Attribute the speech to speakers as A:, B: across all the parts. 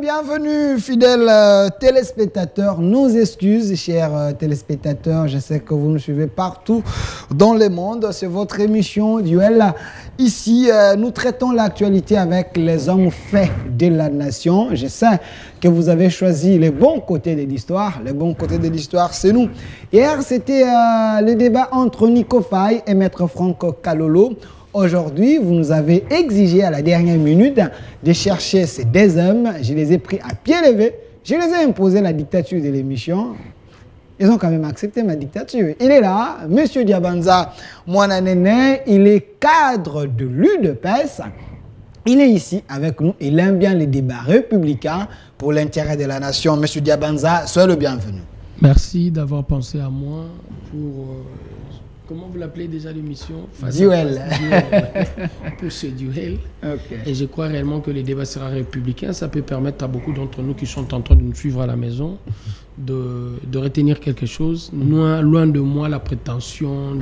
A: bienvenue, fidèles téléspectateurs. Nos excuses, chers téléspectateurs. Je sais que vous nous suivez partout dans le monde. C'est votre émission Duel. Ici, nous traitons l'actualité avec les hommes faits de la nation. Je sais que vous avez choisi les bons côtés de l'histoire. Les bons côtés de l'histoire, c'est nous. Hier, c'était le débat entre Nico Faye et Maître Franck Kalolo. Aujourd'hui, vous nous avez exigé à la dernière minute de chercher ces deux hommes. Je les ai pris à pied levé. Je les ai imposé la dictature de l'émission. Ils ont quand même accepté ma dictature. Il est là, M. Diabanza Mwananene. Il est cadre de l'UDPS. Il est ici avec nous. Il aime bien les débats républicains pour l'intérêt de la nation. M. Diabanza, soyez le bienvenu.
B: Merci d'avoir pensé à moi pour... comment vous l'appelez déjà l'émission?
A: Duel.
B: Pour ce duel.
A: Okay.
B: Et je crois réellement que le débat sera républicain. Ça peut permettre à beaucoup d'entre nous qui sont en train de nous suivre à la maison de retenir quelque chose. Loin de moi la prétention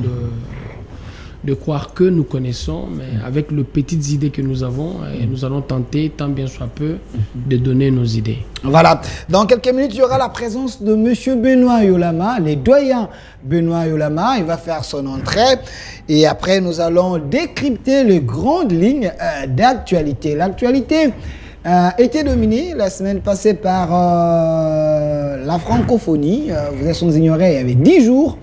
B: de croire que nous connaissons, mais avec les petites idées que nous avons, et nous allons tenter, tant bien soit peu, de donner nos idées.
A: Voilà. Dans quelques minutes, il y aura la présence de M. Benoît Yolama, les doyens Benoît Yolama. Il va faire son entrée. Et après, nous allons décrypter les grandes lignes d'actualité. L'actualité était dominée la semaine passée par la francophonie. Vous êtes sans ignorer, il y avait 10 jours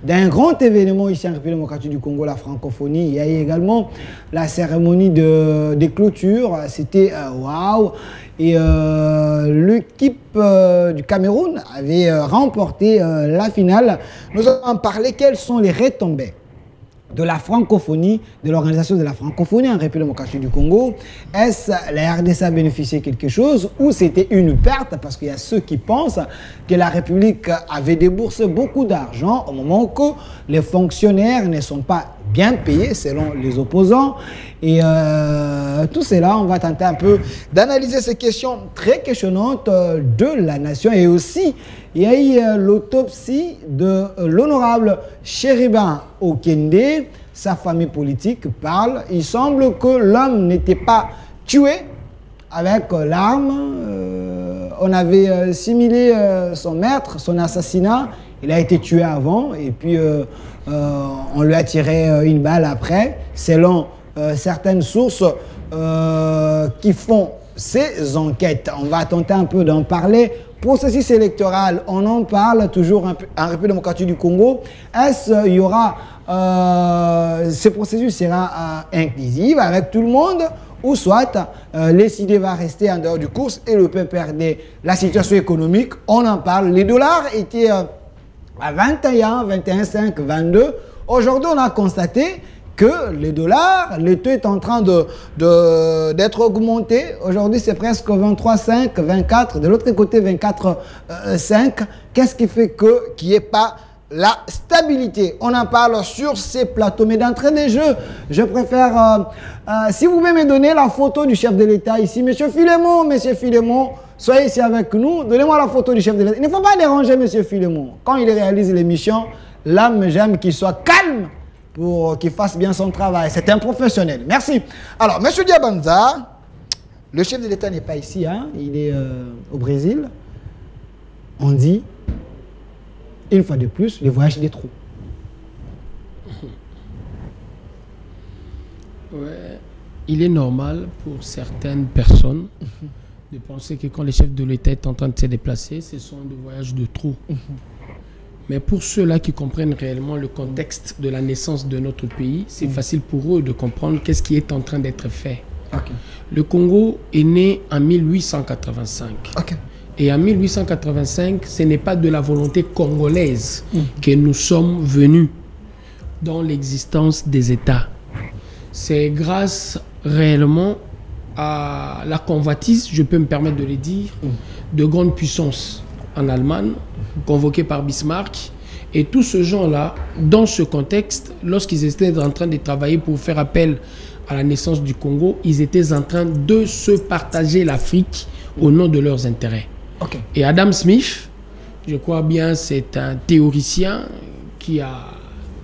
A: d'un grand événement ici en République démocratique du Congo, la francophonie. Il y a eu également la cérémonie de clôture. C'était waouh. Et l'équipe du Cameroun avait remporté la finale. Nous allons en parler. Quelles sont les retombées de la francophonie, de l'organisation de la francophonie en République démocratique du Congo? Est-ce la RDC a bénéficié de quelque chose ou c'était une perte? Parce qu'il y a ceux qui pensent que la République avait déboursé beaucoup d'argent au moment où les fonctionnaires ne sont pas bien payés selon les opposants. Et tout cela, on va tenter un peu d'analyser ces questions très questionnantes de la nation. Et aussi, il y a eu l'autopsie de l'honorable Chéribin Okende. Sa famille politique parle. Il semble que l'homme n'était pas tué avec l'arme. On avait simulé son maître, son assassinat. Il a été tué avant et puis on lui a tiré une balle après. Selon certaines sources qui font ces enquêtes. On va tenter un peu d'en parler. Processus électoral, on en parle toujours en République démocratique du Congo. Est-ce qu'il y aura... ce processus sera inclusif avec tout le monde ou soit les idées vont rester en dehors du course et le peuple perdre la situation économique? On en parle. Les dollars étaient à 21, 21,5, 22. Aujourd'hui, on a constaté que les dollars, le taux est en train d'être augmenté. Aujourd'hui, c'est presque 23,5, 24. De l'autre côté, 24,5. Qu'est-ce qui fait qu'il n'y ait pas la stabilité? On en parle sur ces plateaux. Mais d'entrée des jeux, je préfère... si vous pouvez me donner la photo du chef de l'État ici. Monsieur Philémon, soyez ici avec nous. Donnez-moi la photo du chef de l'État. Il ne faut pas déranger Monsieur Philémon. Quand il réalise l'émission, l'âme, j'aime qu'il soit calme pour qu'il fasse bien son travail. C'est un professionnel. Merci. Alors, M. Diabanza, le chef de l'État n'est pas ici, hein? Il est au Brésil. On dit, une fois de plus, le voyage des trous.
B: Ouais, il est normal pour certaines personnes de penser que quand le chef de l'État est en train de se déplacer, ce sont des voyages de trous. Mais pour ceux-là qui comprennent réellement le contexte de la naissance de notre pays, c'est facile pour eux de comprendre qu'est-ce qui est en train d'être fait.
A: Okay.
B: Le Congo est né en 1885.
A: Okay.
B: Et en 1885, ce n'est pas de la volonté congolaise que nous sommes venus dans l'existence des États. C'est grâce réellement à la convoitise, je peux me permettre de le dire, de grandes puissances en Allemagne, convoqués par Bismarck. Et tous ces gens-là, dans ce contexte, lorsqu'ils étaient en train de travailler pour faire appel à la naissance du Congo, ils étaient en train de se partager l'Afrique au nom de leurs intérêts.
A: Okay.
B: Et Adam Smith, je crois bien, c'est un théoricien qui a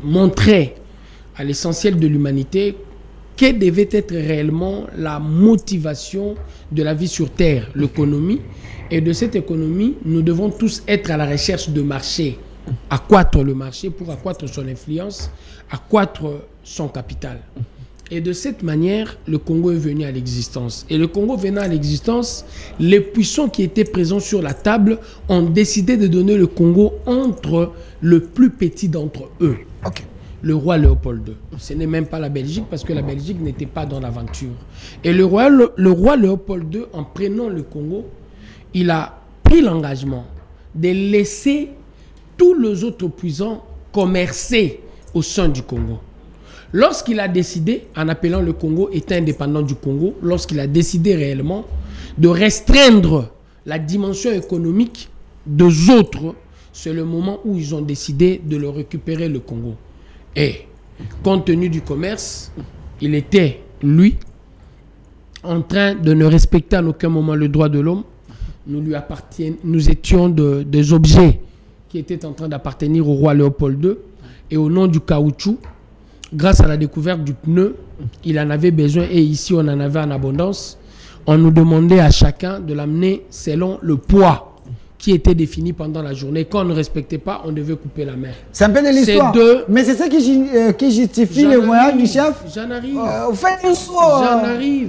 B: montré à l'essentiel de l'humanité quelle devait être réellement la motivation de la vie sur Terre, l'économie. Et de cette économie, nous devons tous être à la recherche de marché, accroître le marché pour accroître son influence, accroître son capital. Et de cette manière, le Congo est venu à l'existence. Et le Congo venant à l'existence, les puissants qui étaient présents sur la table ont décidé de donner le Congo entre le plus petit d'entre eux.
A: Ok.
B: Le roi Léopold II. Ce n'est même pas la Belgique parce que la Belgique n'était pas dans l'aventure. Et le roi Léopold II, en prenant le Congo, il a pris l'engagement de laisser tous les autres puissants commercer au sein du Congo. Lorsqu'il a décidé, en appelant le Congo État indépendant du Congo, lorsqu'il a décidé réellement de restreindre la dimension économique des autres, c'est le moment où ils ont décidé de le récupérer, le Congo. Et compte tenu du commerce, il était, lui, en train de ne respecter en aucun moment le droit de l'homme. Nous étions des objets qui étaient en train d'appartenir au roi Léopold II. Et au nom du caoutchouc, grâce à la découverte du pneu, il en avait besoin et ici on en avait en abondance. On nous demandait à chacun de l'amener selon le poids qui était défini pendant la journée. Quand on ne respectait pas, on devait couper la main.
A: C'est un peu de l'histoire. Mais c'est ça qui justifie le voyage du chef.
B: J'en arrive.
A: Faites une histoire.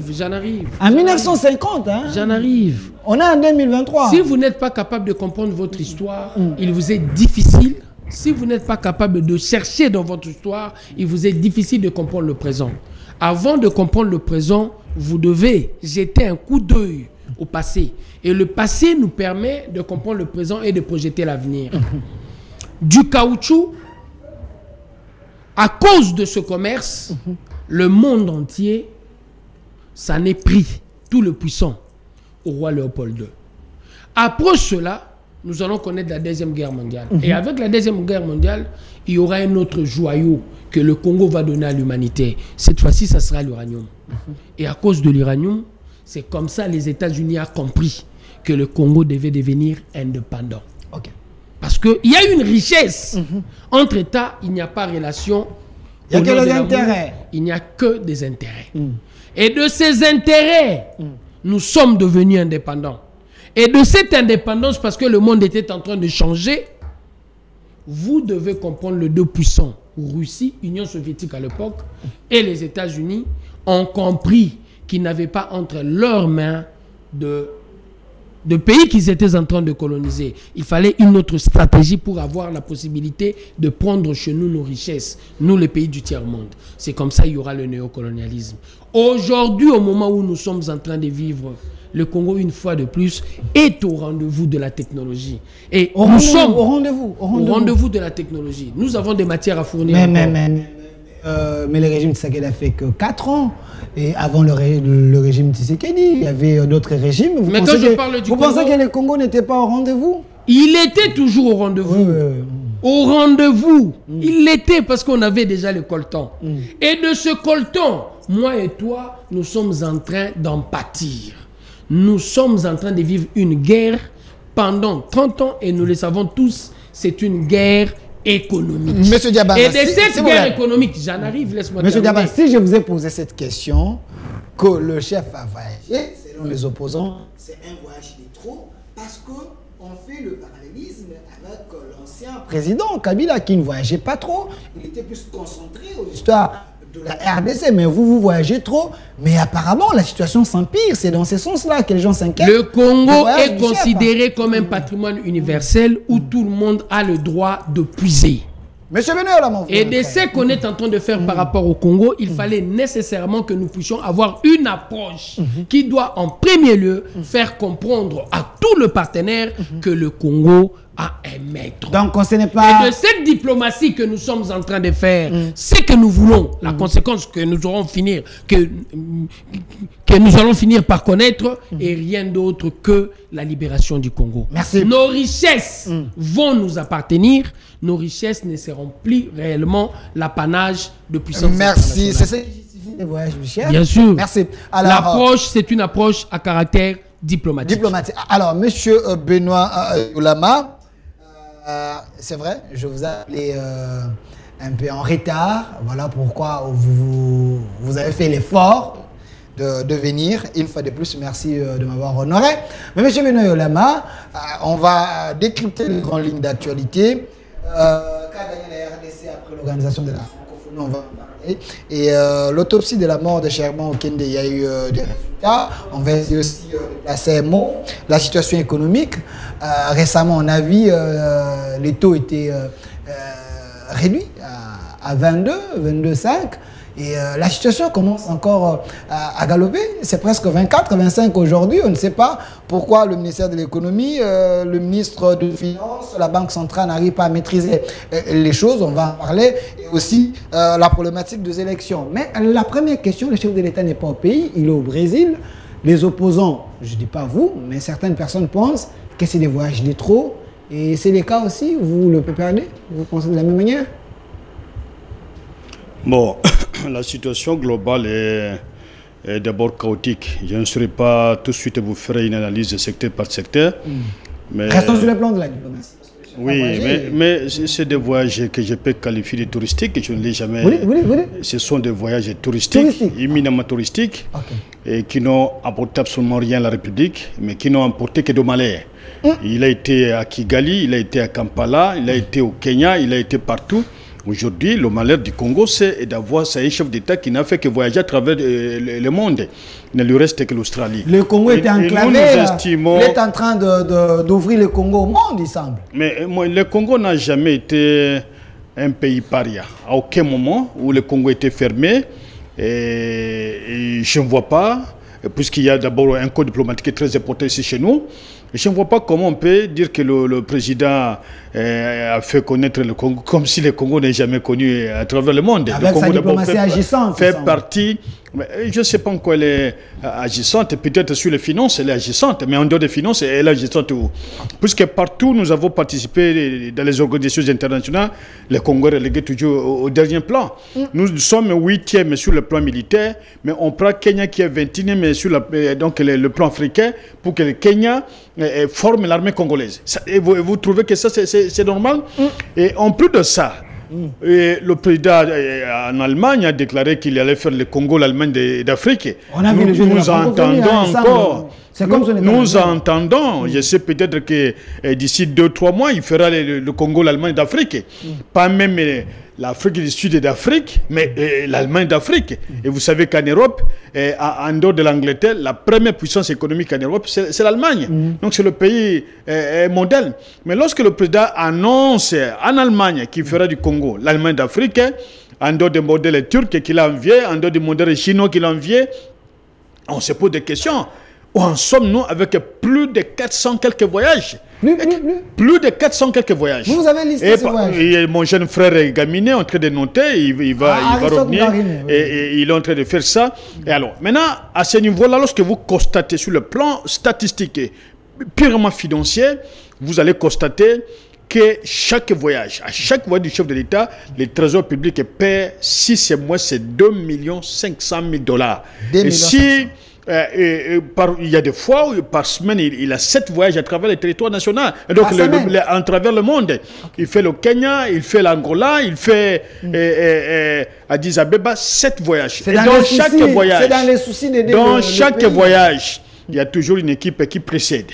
B: J'en arrive.
A: En 1950, hein.
B: J'en arrive.
A: On est en 2023.
B: Si vous n'êtes pas capable de comprendre votre histoire, il vous est difficile. Si vous n'êtes pas capable de chercher dans votre histoire, il vous est difficile de comprendre le présent. Avant de comprendre le présent, vous devez jeter un coup d'œil au passé. Et le passé nous permet de comprendre le présent et de projeter l'avenir. Du caoutchouc, à cause de ce commerce, le monde entier s'en est pris, tout le puissant, au roi Léopold II. Après cela, nous allons connaître la Deuxième Guerre mondiale. Et avec la Deuxième Guerre mondiale, il y aura un autre joyau que le Congo va donner à l'humanité. Cette fois-ci, ça sera l'uranium. Et à cause de l'uranium, c'est comme ça que les États-Unis ont compris que le Congo devait devenir indépendant.
A: Okay.
B: Parce qu'il y a une richesse. Entre États, il n'y a pas relation.
A: Il n'y a que des intérêts.
B: Il n'y a que des intérêts. Et de ces intérêts, nous sommes devenus indépendants. Et de cette indépendance, parce que le monde était en train de changer, vous devez comprendre les deux puissants. Russie, Union soviétique à l'époque, et les États-Unis ont compris qu'ils n'avaient pas entre leurs mains de pays qu'ils étaient en train de coloniser. Il fallait une autre stratégie pour avoir la possibilité de prendre chez nous nos richesses, nous les pays du tiers-monde. C'est comme ça qu'il y aura le néocolonialisme. Aujourd'hui, au moment où nous sommes en train de vivre, le Congo, une fois de plus, est au rendez-vous de la technologie. Et nous sommes au rendez-vous de la technologie. Nous avons des matières à fournir.
A: Mais le régime Tshisekedi a fait que 4 ans. Et avant le régime Tshisekedi, il y avait d'autres régimes. Vous pensez que le Congo n'était pas au rendez-vous?
B: Il était toujours au rendez-vous. Au rendez-vous. Il l'était parce qu'on avait déjà le coltan. Et de ce coltan, moi et toi, nous sommes en train d'en pâtir. Nous sommes en train de vivre une guerre pendant 30 ans et nous le savons tous, c'est une guerre économique.
A: Monsieur Diabara,
B: et de cette guerre économique, j'en arrive, laisse-moi
A: Monsieur Diabara, si je vous ai posé cette question, que le chef a voyagé, selon les opposants, c'est un voyage de trop, parce qu'on fait le parallélisme avec l'ancien président Kabila qui ne voyageait pas trop, il était plus concentré aux histoires de la RDC, mais vous voyagez trop, mais apparemment la situation s'empire, c'est dans ce sens-là que les gens s'inquiètent.
B: Le Congo est considéré comme un patrimoine universel où tout le monde a le droit de puiser.
A: Monsieur Benoît Yolama,
B: et de ce qu'on est en train de faire par rapport au Congo, il fallait nécessairement que nous puissions avoir une approche qui doit en premier lieu faire comprendre à tous les partenaires que le Congo a un maître.
A: Donc ce n'est pas...
B: Et de cette diplomatie que nous sommes en train de faire, c'est que nous voulons, la conséquence que nous allons finir par connaître, et rien d'autre que la libération du Congo.
A: Merci.
B: Nos richesses vont nous appartenir. Nos richesses ne seront plus réellement l'apanage de puissance.
A: Merci. C'est ça qui justifie les voyages du chef.
B: Bien sûr.
A: Merci.
B: L'approche, c'est une approche à caractère diplomatique.
A: Alors, monsieur Benoît Yolama, c'est vrai, je vous ai appelé un peu en retard. Voilà pourquoi vous avez fait l'effort de venir. Une fois de plus, merci de m'avoir honoré. Mais M. Benoît Yolama, on va décrypter les grandes lignes d'actualité. Qu'a gagné la RDC après l'organisation de la francophonie, on va en parler. Et l'autopsie de la mort de Sherman Okende, il y a eu des résultats. On va essayer aussi de placer un mot. La situation économique. Récemment, on a vu les taux étaient réduits à 22, 22,5. Et la situation commence encore à galoper. C'est presque 24, 25 aujourd'hui. On ne sait pas pourquoi le ministère de l'économie, le ministre des Finances, la Banque centrale n'arrivent pas à maîtriser les choses. On va en parler. Et aussi la problématique des élections. Mais la première question, le chef de l'État n'est pas au pays, il est au Brésil. Les opposants, je ne dis pas vous, mais certaines personnes pensent que c'est des voyages de trop. Et c'est le cas aussi, vous le perdez? Vous pensez de la même manière?
C: Bon, la situation globale est d'abord chaotique. Je ne saurais pas tout de suite vous faire une analyse secteur par secteur. Mais
A: restons sur le plan de la diplomatie.
C: Oui, mais c'est des voyages que je peux qualifier de touristiques. Je ne l'ai jamais. Ce sont des voyages touristiques, éminemment touristiques, et qui n'ont apporté absolument rien à la République, mais qui n'ont apporté que de malheur. Il a été à Kigali, il a été à Kampala, il a été au Kenya, il a été partout. Aujourd'hui, le malheur du Congo, c'est d'avoir un chef d'État qui n'a fait que voyager à travers le monde. Il ne lui reste que l'Australie.
A: Le Congo est enclavé. Il est en train d'ouvrir le Congo au monde, il semble.
C: Mais le Congo n'a jamais été un pays paria. À aucun moment où le Congo était fermé, et je ne vois pas, puisqu'il y a d'abord un code diplomatique très important ici chez nous, je ne vois pas comment on peut dire que le président a fait connaître le Congo comme si le Congo n'est jamais connu à travers le monde.
A: Avec
C: le Congo
A: sa diplomatie agissante.
C: Fait partie, je ne sais pas en quoi elle est agissante, peut-être sur les finances elle est agissante, mais en dehors des finances elle est agissante où? Puisque partout nous avons participé dans les organisations internationales, le Congo est relégué toujours au dernier plan. Nous sommes 8e sur le plan militaire, mais on prend Kenya qui est 21e sur donc le plan africain pour que le Kenya forme l'armée congolaise. Et vous trouvez que ça c'est normal? Et en plus de ça, et le président en Allemagne a déclaré qu'il allait faire le Congo, l'Allemagne d'Afrique. Nous entendons encore. Nous entendons. Je sais peut-être que d'ici 2-3 mois, il fera le Congo, l'Allemagne d'Afrique. Pas même l'Afrique du Sud et d'Afrique, mais l'Allemagne d'Afrique. Et vous savez qu'en Europe, en dehors de l'Angleterre, la première puissance économique en Europe, c'est l'Allemagne. Donc c'est le pays modèle. Mais lorsque le président annonce en Allemagne qu'il fera du Congo, l'Allemagne d'Afrique, en dehors des modèles turcs qu'il a enviés, en dehors des modèles chinois qu'il a enviés, on se pose des questions. Où en sommes-nous avec plus de 400 quelques voyages? Plus de 400 quelques voyages.
A: Vous avez listé ces voyages?
C: Et mon jeune frère Gaminé est en train de noter, il va revenir, et il est en train de faire ça. Et alors, maintenant, à ce niveau-là, lorsque vous constatez sur le plan statistique et purement financier, vous allez constater que chaque voyage, à chaque voyage du chef de l'État, le trésor public paie, si c'est moi, c'est 2 500 000 $. Et si... il y a des fois où par semaine il a 7 voyages à travers le territoire national, et donc à travers le monde. Il fait le Kenya, il fait l'Angola, il fait Addis Abeba, 7 voyages.
A: Et dans chaque voyage, c'est dans les soucis d'aider
C: dans chaque voyage, il y a toujours une équipe qui précède.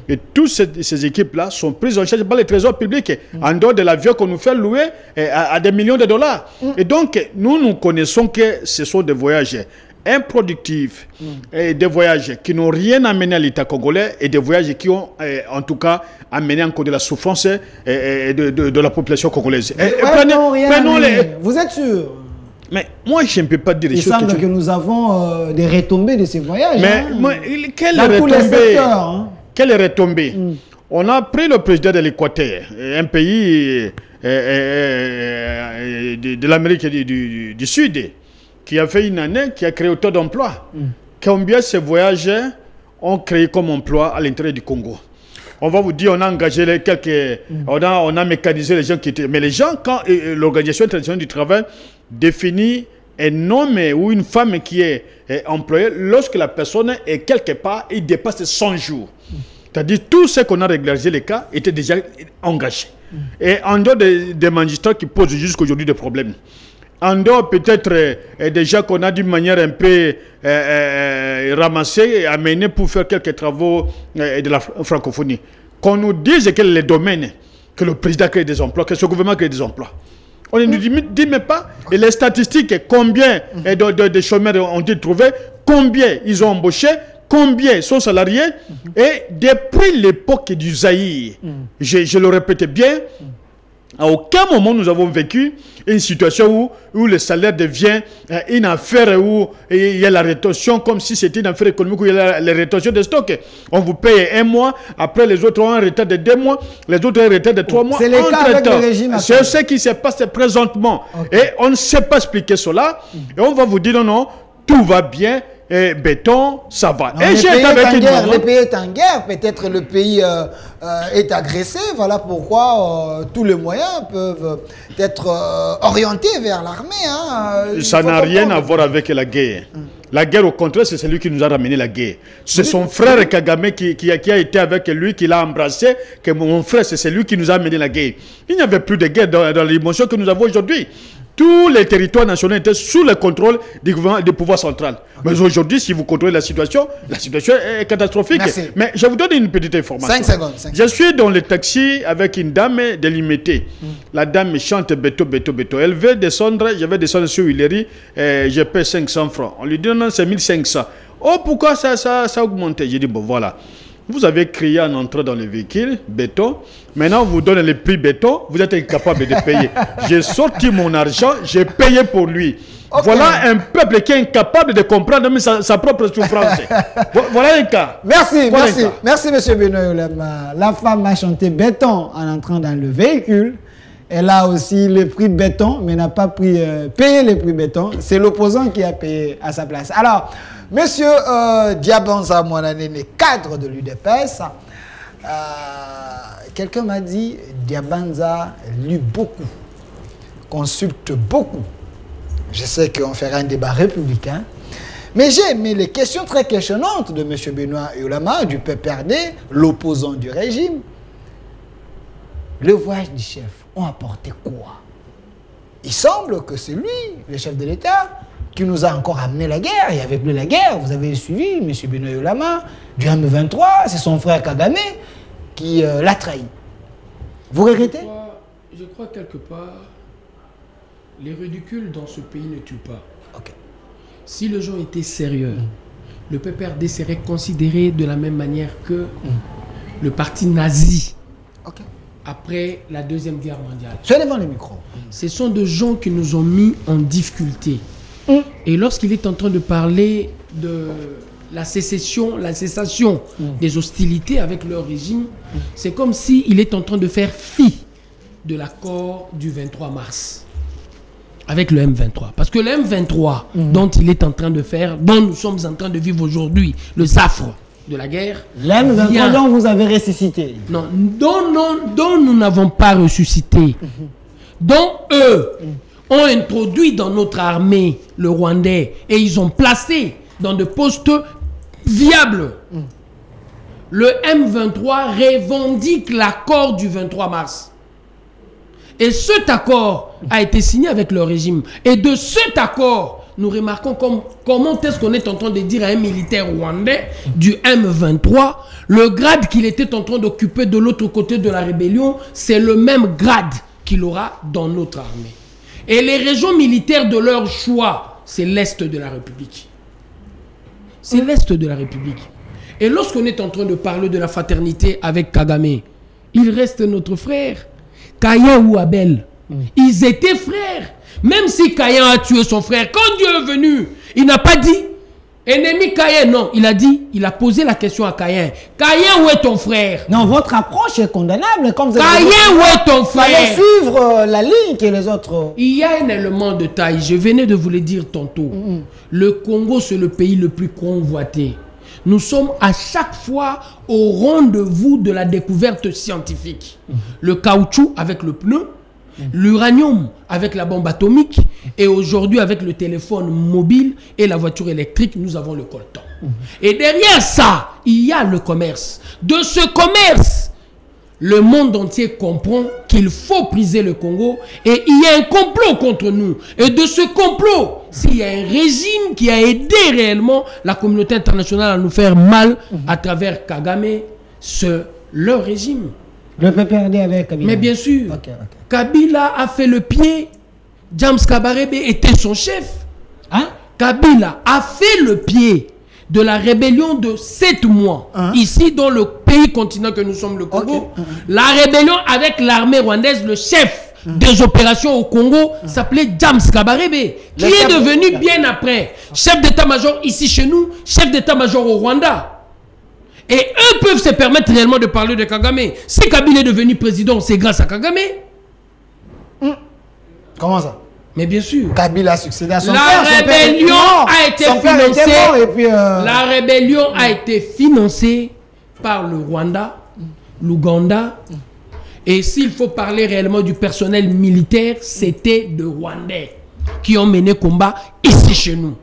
C: Et toutes ces équipes-là sont prises en charge par les trésors publics, en dehors de l'avion qu'on nous fait louer à des millions de dollars. Et donc, nous connaissons que ce sont des voyages improductifs, et des voyages qui n'ont rien amené à l'État congolais, et des voyages qui ont en tout cas amené encore de la souffrance de la population congolaise.
A: Vous êtes sûr?
C: Mais moi, je ne peux pas dire...
A: Il semble que nous avons des retombées de ces voyages.
C: Mais quelle retombée? Quelle retombée? On a pris le président de l'Équateur, un pays de l'Amérique du Sud, qui a fait une année, qui a créé autant d'emplois. Combien ces voyages ont créé comme emploi à l'intérieur du Congo? On va vous dire, on a engagé quelques... On a mécanisé les gens qui étaient... Mais les gens, quand l'Organisation internationale du travail définit un homme ou une femme qui est employé, lorsque la personne est quelque part, il dépasse 100 jours. C'est-à-dire, tout ce qu'on a régularisé les cas était déjà engagé. Et en dehors des magistrats qui posent jusqu'aujourd'hui des problèmes. En dehors peut-être des gens qu'on a d'une manière un peu ramassée et amenée pour faire quelques travaux de la francophonie. Qu'on nous dise quels sont les domaines que le président crée des emplois, que ce gouvernement crée des emplois. On ne nous dit même pas. Et les statistiques, combien de chômeurs ont-ils trouvé, combien ils ont embauché, combien sont salariés. Et depuis l'époque du Zaïre, je le répète bien, à aucun moment nous avons vécu une situation où le salaire devient une affaire où il y a la rétention comme si c'était une affaire économique où il y a la rétention de stock. On vous paye un mois, après les autres ont un retard de 2 mois, les autres ont un retard de 3 mois.
A: C'est le cas avec le régime.
C: C'est ce qui se passe présentement. Et on ne sait pas expliquer cela. Et on va vous dire non, tout va bien. Et béton, ça va.
A: Non, et le pays est en guerre, peut-être le pays est agressé, voilà pourquoi tous les moyens peuvent être orientés vers l'armée.
C: Ça n'a rien à voir avec la guerre. La guerre, au contraire, c'est celui qui nous a ramené la guerre. C'est son frère Kagame qui a été avec lui, qui l'a embrassé, que mon frère, c'est celui qui nous a amené la guerre. Il n'y avait plus de guerre dans l'émotion que nous avons aujourd'hui. Tous les territoires nationaux étaient sous le contrôle du pouvoir central. Mais aujourd'hui, si vous contrôlez la situation est catastrophique.
A: Merci.
C: Mais je vous donne une petite information.
A: 5 secondes.
C: Je suis dans le taxi avec une dame délimitée. La dame me chante béto, béto, béto. Elle veut descendre, je vais descendre sur Huilery, je paie 500 francs. On lui dit non, c'est 1500. Oh, pourquoi ça a augmenté? J'ai dit, bon, voilà. Vous avez crié en entrant dans le véhicule, béton. Maintenant, on vous donne le prix béton. Vous êtes incapable de payer. J'ai sorti mon argent, j'ai payé pour lui. Okay. Voilà un peuple qui est incapable de comprendre même sa propre souffrance. Voilà un cas.
A: Merci, monsieur Benoît Yolama. La femme a chanté béton en entrant dans le véhicule. Elle a aussi le prix béton, mais n'a pas payé le prix béton. C'est l'opposant qui a payé à sa place. Alors, monsieur Diabanza Mwananene, cadre de l'UDPS, quelqu'un m'a dit Diabanza lit beaucoup, consulte beaucoup. Je sais qu'on fera un débat républicain, mais j'ai aimé les questions très questionnantes de M. Benoît Yolama, du PPRD, l'opposant du régime. Le voyage du chef ont apporté quoi? Il semble que c'est lui, le chef de l'État, qui nous a encore amené la guerre. Il n'y avait plus la guerre. Vous avez suivi M. Benoît Yolama, du M23, c'est son frère Kagame qui l'a trahi. Vous regrettez?
B: Je crois quelque part, les ridicules dans ce pays ne tuent pas.
A: Okay.
B: Si les gens étaient sérieux, le PPRD serait considéré de la même manière que le parti nazi.
A: Okay.
B: Après la Deuxième Guerre mondiale.
A: Soyez devant le micro.
B: Ce sont des gens qui nous ont mis en difficulté. Et lorsqu'il est en train de parler de la cessation des hostilités avec leur régime, c'est comme s'il est en train de faire fi de l'accord du 23 mars avec le M23. Parce que le M23 dont il est en train de faire, dont nous sommes en train de vivre aujourd'hui, le SAFRE de la guerre.
A: L'M23 dont vous avez ressuscité.
B: Non, dont nous n'avons pas ressuscité. Dont eux ont introduit dans notre armée le Rwandais et ils ont placé dans des postes viables. Le M23 revendique l'accord du 23 mars. Et cet accord a été signé avec le régime. Et de cet accord, nous remarquons comment est-ce qu'on est en train de dire à un militaire rwandais du M23, le grade qu'il était en train d'occuper de l'autre côté de la rébellion, c'est le même grade qu'il aura dans notre armée. Et les régions militaires de leur choix, c'est l'Est de la République. C'est l'Est de la République. Et lorsqu'on est en train de parler de la fraternité avec Kagame, il reste notre frère. Kayen ou Abel, ils étaient frères. Même si Kayen a tué son frère, quand Dieu est venu, il n'a pas dit ennemi Kayen, non. Il a dit, il a posé la question à Kayen. Kayen, où est ton frère?
A: Non, votre approche est condamnable. Comme vous
B: Kayen, où est ton frère?
A: Il fallait suivre la ligne que les autres...
B: Il y a un élément de taille, je venais de vous le dire tantôt. Le Congo, c'est le pays le plus convoité. Nous sommes à chaque fois au rendez-vous de la découverte scientifique. Le caoutchouc avec le pneu, l'uranium avec la bombe atomique, et aujourd'hui avec le téléphone mobile et la voiture électrique, nous avons le coltan. Et derrière ça, il y a le commerce. De ce commerce, le monde entier comprend qu'il faut briser le Congo et il y a un complot contre nous. Et de ce complot, s'il y a un régime qui a aidé réellement la communauté internationale à nous faire mal à travers Kagame, c'est leur régime.
A: Le PPRD avec Kabila.
B: Mais bien sûr,
A: Ok.
B: Kabila a fait le pied. James Kabarebe était son chef.
A: Hein?
B: Kabila a fait le pied de la rébellion de 7 mois, ici dans le pays continent que nous sommes, le Congo. La rébellion avec l'armée rwandaise, le chef des opérations au Congo s'appelait James Kabarebe, qui est devenu bien après chef d'état-major ici chez nous, chef d'état-major au Rwanda. Et eux peuvent se permettre réellement de parler de Kagame. Si Kabila est devenu président, c'est grâce à Kagame.
A: Comment ça?
B: Mais bien sûr.
A: Kabila a succédé à son
B: La
A: père.
B: rébellion a été financée.
A: Et puis,
B: La rébellion a été financée par le Rwanda, l'Ouganda. Et s'il faut parler réellement du personnel militaire, c'était de Rwandais qui ont mené combat ici chez nous.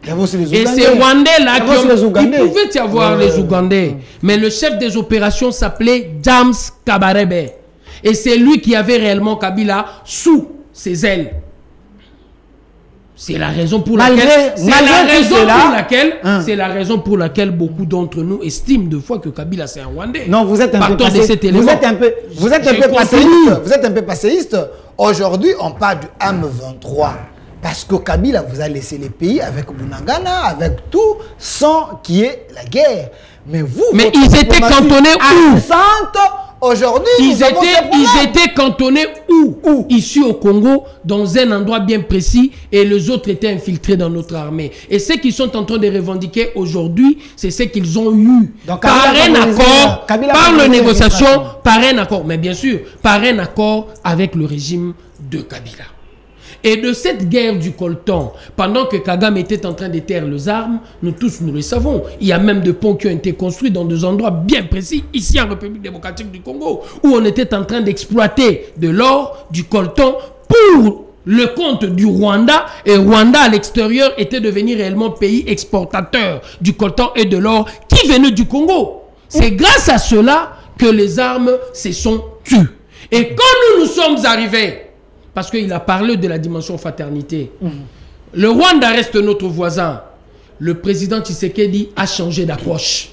B: Et ces Rwandais-là qui ont... Il pouvait y avoir les Ougandais. Mais le chef des opérations s'appelait James Kabarebe. Et c'est lui qui avait réellement Kabila sous ses ailes. C'est la raison pour laquelle, c'est la raison pour laquelle beaucoup d'entre nous estiment de fois que Kabila c'est un Rwandais.
A: Non, vous êtes un peu passéiste. Aujourd'hui, on parle du M23 parce que Kabila vous a laissé les pays avec Bunagana, avec tout, sans qu'il y ait la guerre. Mais vous,
B: ils étaient cantonnés où?
A: Aujourd'hui,
B: ils étaient cantonnés où? Ici au Congo, dans un endroit bien précis, et les autres étaient infiltrés dans notre armée. Et ceux qui sont en train de revendiquer aujourd'hui, c'est ce qu'ils ont eu. Donc, par un accord, par la négociation, par un accord, mais bien sûr, par un accord avec le régime de Kabila. Et de cette guerre du coltan, pendant que Kagame était en train de taire les armes, nous tous nous le savons. Il y a même des ponts qui ont été construits dans des endroits bien précis, ici en République démocratique du Congo, où on était en train d'exploiter de l'or, du coltan, pour le compte du Rwanda. Et Rwanda, à l'extérieur, était devenu réellement pays exportateur du coltan et de l'or qui venait du Congo. C'est grâce à cela que les armes se sont tues. Et quand nous sommes arrivés, parce qu'il a parlé de la dimension fraternité. Le Rwanda reste notre voisin. Le président Tshisekedi a changé d'approche.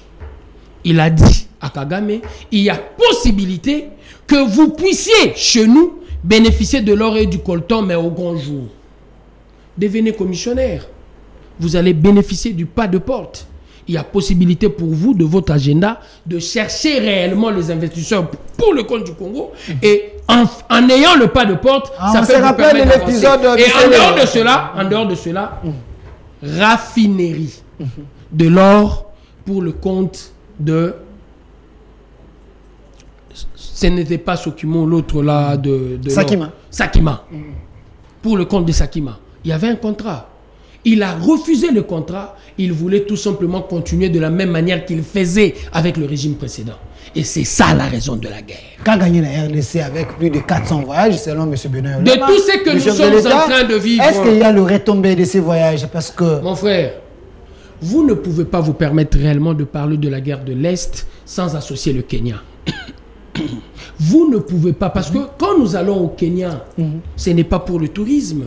B: Il a dit à Kagame, il y a possibilité que vous puissiez, chez nous, bénéficier de l'or et du coltan, mais au grand jour. Devenez commissionnaire. Vous allez bénéficier du pas de porte. Il y a possibilité pour vous, de votre agenda, de chercher réellement les investisseurs pour le compte du Congo. Et en ayant le pas de porte, ça peut vous permettre d'avancer. Et en dehors de cela, raffinerie de l'or pour le compte de... Ce n'était pas Sokimo, l'autre là de
A: Sakima.
B: Sakima. Pour le compte de Sakima. Il y avait un contrat. Il a refusé le contrat. Il voulait tout simplement continuer de la même manière qu'il faisait avec le régime précédent. Et c'est ça la raison de la guerre.
A: Qu'a gagné la RDC avec plus de 400 voyages, selon M. Benoît Yolama,
B: de tout ce que nous sommes en train de vivre.
A: Est-ce qu'il y a le retombé de ces voyages? Parce que...
B: Mon frère, vous ne pouvez pas vous permettre réellement de parler de la guerre de l'Est sans associer le Kenya. Vous ne pouvez pas, parce que quand nous allons au Kenya, ce n'est pas pour le tourisme.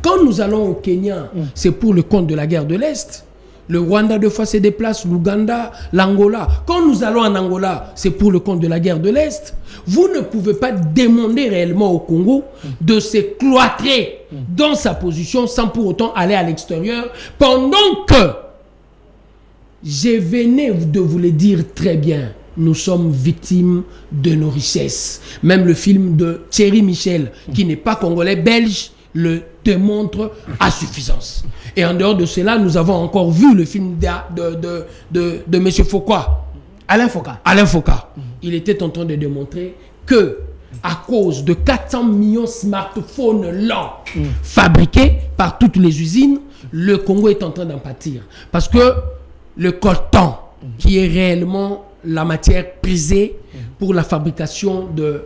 B: Quand nous allons au Kenya, c'est pour le compte de la guerre de l'Est. Le Rwanda deux fois se déplace, l'Ouganda, l'Angola. Quand nous allons en Angola, c'est pour le compte de la guerre de l'Est. Vous ne pouvez pas demander réellement au Congo de se cloîtrer dans sa position sans pour autant aller à l'extérieur, pendant que, je venais de vous le dire très bien, nous sommes victimes de nos richesses. Même le film de Thierry Michel, qui n'est pas congolais, belge, le démontre à suffisance. Et en dehors de cela, nous avons encore vu le film de M. Foucault.
A: Alain Foucault.
B: Alain Foucault. Il était en train de démontrer que, à cause de 400 millions de smartphones lents fabriqués par toutes les usines, le Congo est en train d'en pâtir. Parce que le coltan, qui est réellement la matière prisée pour la fabrication de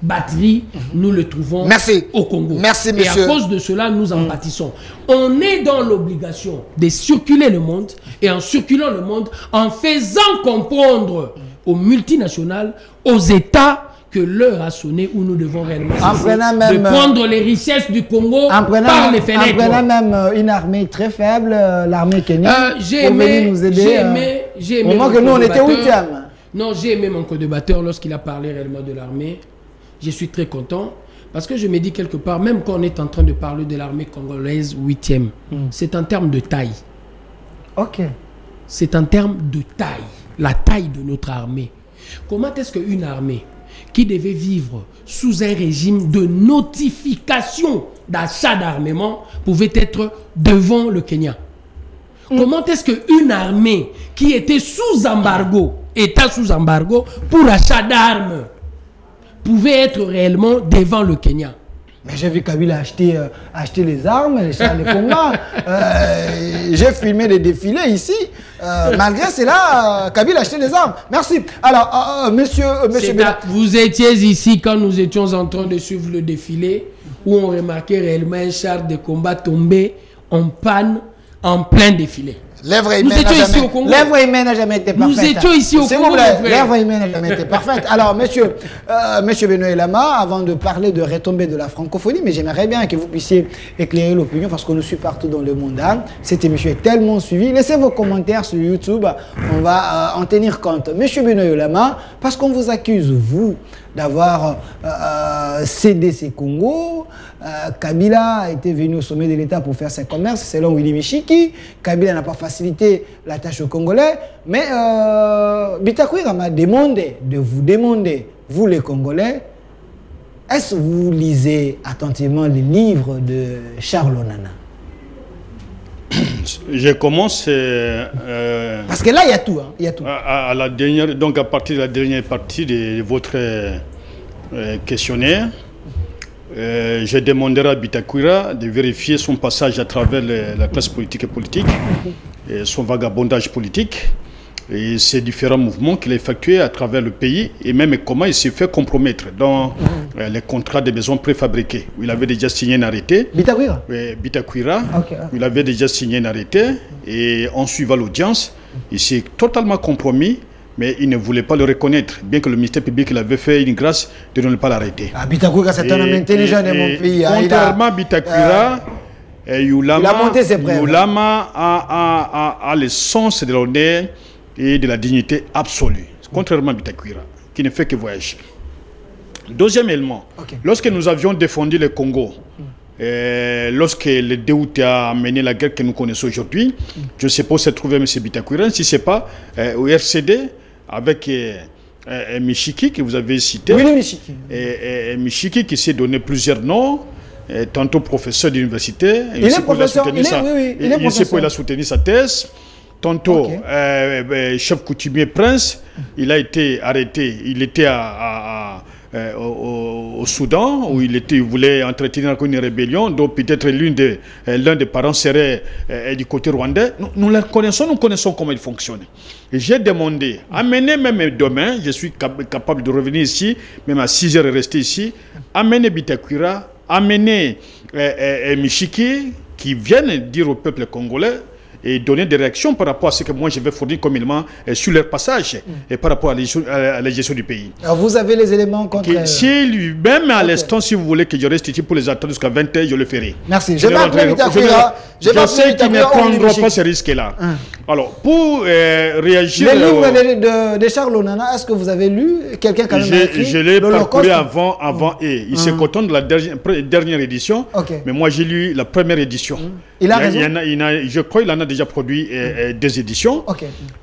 B: batterie, nous le trouvons au Congo.
A: Merci, monsieur.
B: Et à cause de cela, nous en pâtissons. On est dans l'obligation de circuler le monde, et en circulant le monde, en faisant comprendre aux multinationales, aux États, que l'heure a sonné où nous devons réellement
A: de
B: prendre les richesses du Congo par les fenêtres.
A: En prenant même une armée très faible, l'armée kenyane, pour venir nous aider.
B: J'ai aimé
A: au moment que nous, on était 8e.
B: Non, j'ai aimé mon co-débatteur lorsqu'il a parlé réellement de l'armée. Je suis très content. Parce que je me dis quelque part, même quand on est en train de parler de l'armée congolaise 8e, c'est en termes de taille.
A: Ok.
B: C'est en termes de taille, la taille de notre armée. Comment est-ce qu'une armée qui devait vivre sous un régime de notification d'achat d'armement pouvait être devant le Kenya? Comment est-ce qu'une armée qui était sous embargo, pour achat d'armes, pouvait être réellement devant le Kenya?
A: Mais j'ai vu Kabila acheter les armes, les chars de combat. J'ai filmé des défilés ici. Malgré cela, Kabila achetait des armes. Merci. Alors, monsieur
B: vous étiez ici quand nous étions en train de suivre le défilé, où on remarquait réellement un char de combat tombé en panne en plein défilé.
A: L'œuvre humaine n'a jamais été parfaite.
B: Nous étions ici au Congo.
A: L'œuvre humaine n'a jamais été parfaite. Alors, monsieur Benoît Yolama, avant de parler de retombées de la francophonie, mais j'aimerais bien que vous puissiez éclairer l'opinion parce qu'on nous suit partout dans le monde. Cette émission est tellement suivie. Laissez vos commentaires sur YouTube. On va en tenir compte. Monsieur Benoît Yolama, parce qu'on vous accuse, vous, d'avoir cédé ces Congos. Kabila a été venu au sommet de l'État pour faire ses commerces, selon Willy Michiki. Kabila n'a pas facilité la tâche aux Congolais. Mais Bitakwira m'a demandé de vous demander, vous les Congolais, est-ce que vous lisez attentivement les livres de Charles Onana?
C: Je commence...
A: parce que là, il y a tout. Il y a tout.
C: À la dernière, donc à partir de la dernière partie de votre questionnaire, je demanderai à Bitakwira de vérifier son passage à travers la classe politique et son vagabondage politique et ces différents mouvements qu'il a effectués à travers le pays et même comment il s'est fait compromettre dans les contrats de maisons préfabriquées où il avait déjà signé un arrêté.
A: Bitakwira
C: Bitakwira, où il avait déjà signé un arrêté et en suivant l'audience, il s'est totalement compromis. Mais il ne voulait pas le reconnaître, bien que le ministère public l'avait fait une grâce de ne pas l'arrêter.
A: Bitakwira, c'est un homme intelligent de mon pays.
C: Contrairement à Bitakwira, Yolama a le sens de l'honneur et de la dignité absolue. Contrairement à Bitakwira, qui ne fait que voyager. Deuxième élément, lorsque nous avions défendu le Congo, lorsque le 2 août a mené la guerre que nous connaissons aujourd'hui, je ne sais pas où se trouvait M. Bitakwira, si ce n'est pas au RCD, avec Michiki, que vous avez cité.
A: Oui, Michiki.
C: Michiki qui s'est donné plusieurs noms, tantôt professeur d'université.
A: Il est professeur, il
C: a soutenu sa thèse. Tantôt, chef coutumier prince, il a été arrêté. Il était au Soudan, où il voulait entretenir une rébellion, donc peut-être l'un des parents serait du côté rwandais. Nous les connaissons, nous connaissons comment ils fonctionnent. Et j'ai demandé, amenez même demain, je suis capable de revenir ici, même à 6 heures et rester ici, amenez Bitakwira, amenez Michiki, qui viennent dire au peuple congolais, et donner des réactions par rapport à ce que moi je vais fournir comme élément sur leur passage et par rapport à la gestion du pays.
A: Alors vous avez les éléments contre...
C: Si lui-même à l'instant, si vous voulez que je reste ici pour les attendre jusqu'à 20h, je le ferai.
A: Merci. Je
C: sais qu'ils ne prendront pas ce risque-là. Alors, pour réagir...
A: Les livres de Charles Onana, est-ce que vous avez lu? Quelqu'un quand même écrit?
C: Je l'ai parcouru avant et il se contente de la dernière édition, mais moi j'ai lu la première édition.
A: Il a raison.
C: Je crois qu'il en a déjà produit des éditions.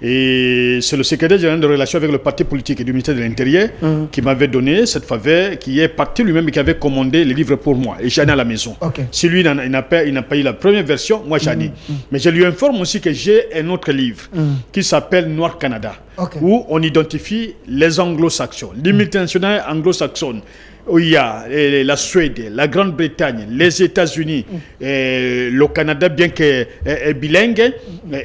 C: Et c'est le secrétaire général de relations avec le parti politique et du ministère de l'Intérieur qui m'avait donné cette faveur, qui est parti lui-même et qui avait commandé les livres pour moi. Et j'en ai à la maison. Si lui, il n'a pas eu la première version, moi j'en ai. Mais je lui informe aussi que j'ai un autre livre qui s'appelle Noir Canada, où on identifie les anglo-saxons, les multinationales anglo-saxonnes, où il y a la Suède, la Grande-Bretagne, les États-Unis, le Canada, bien que bilingue,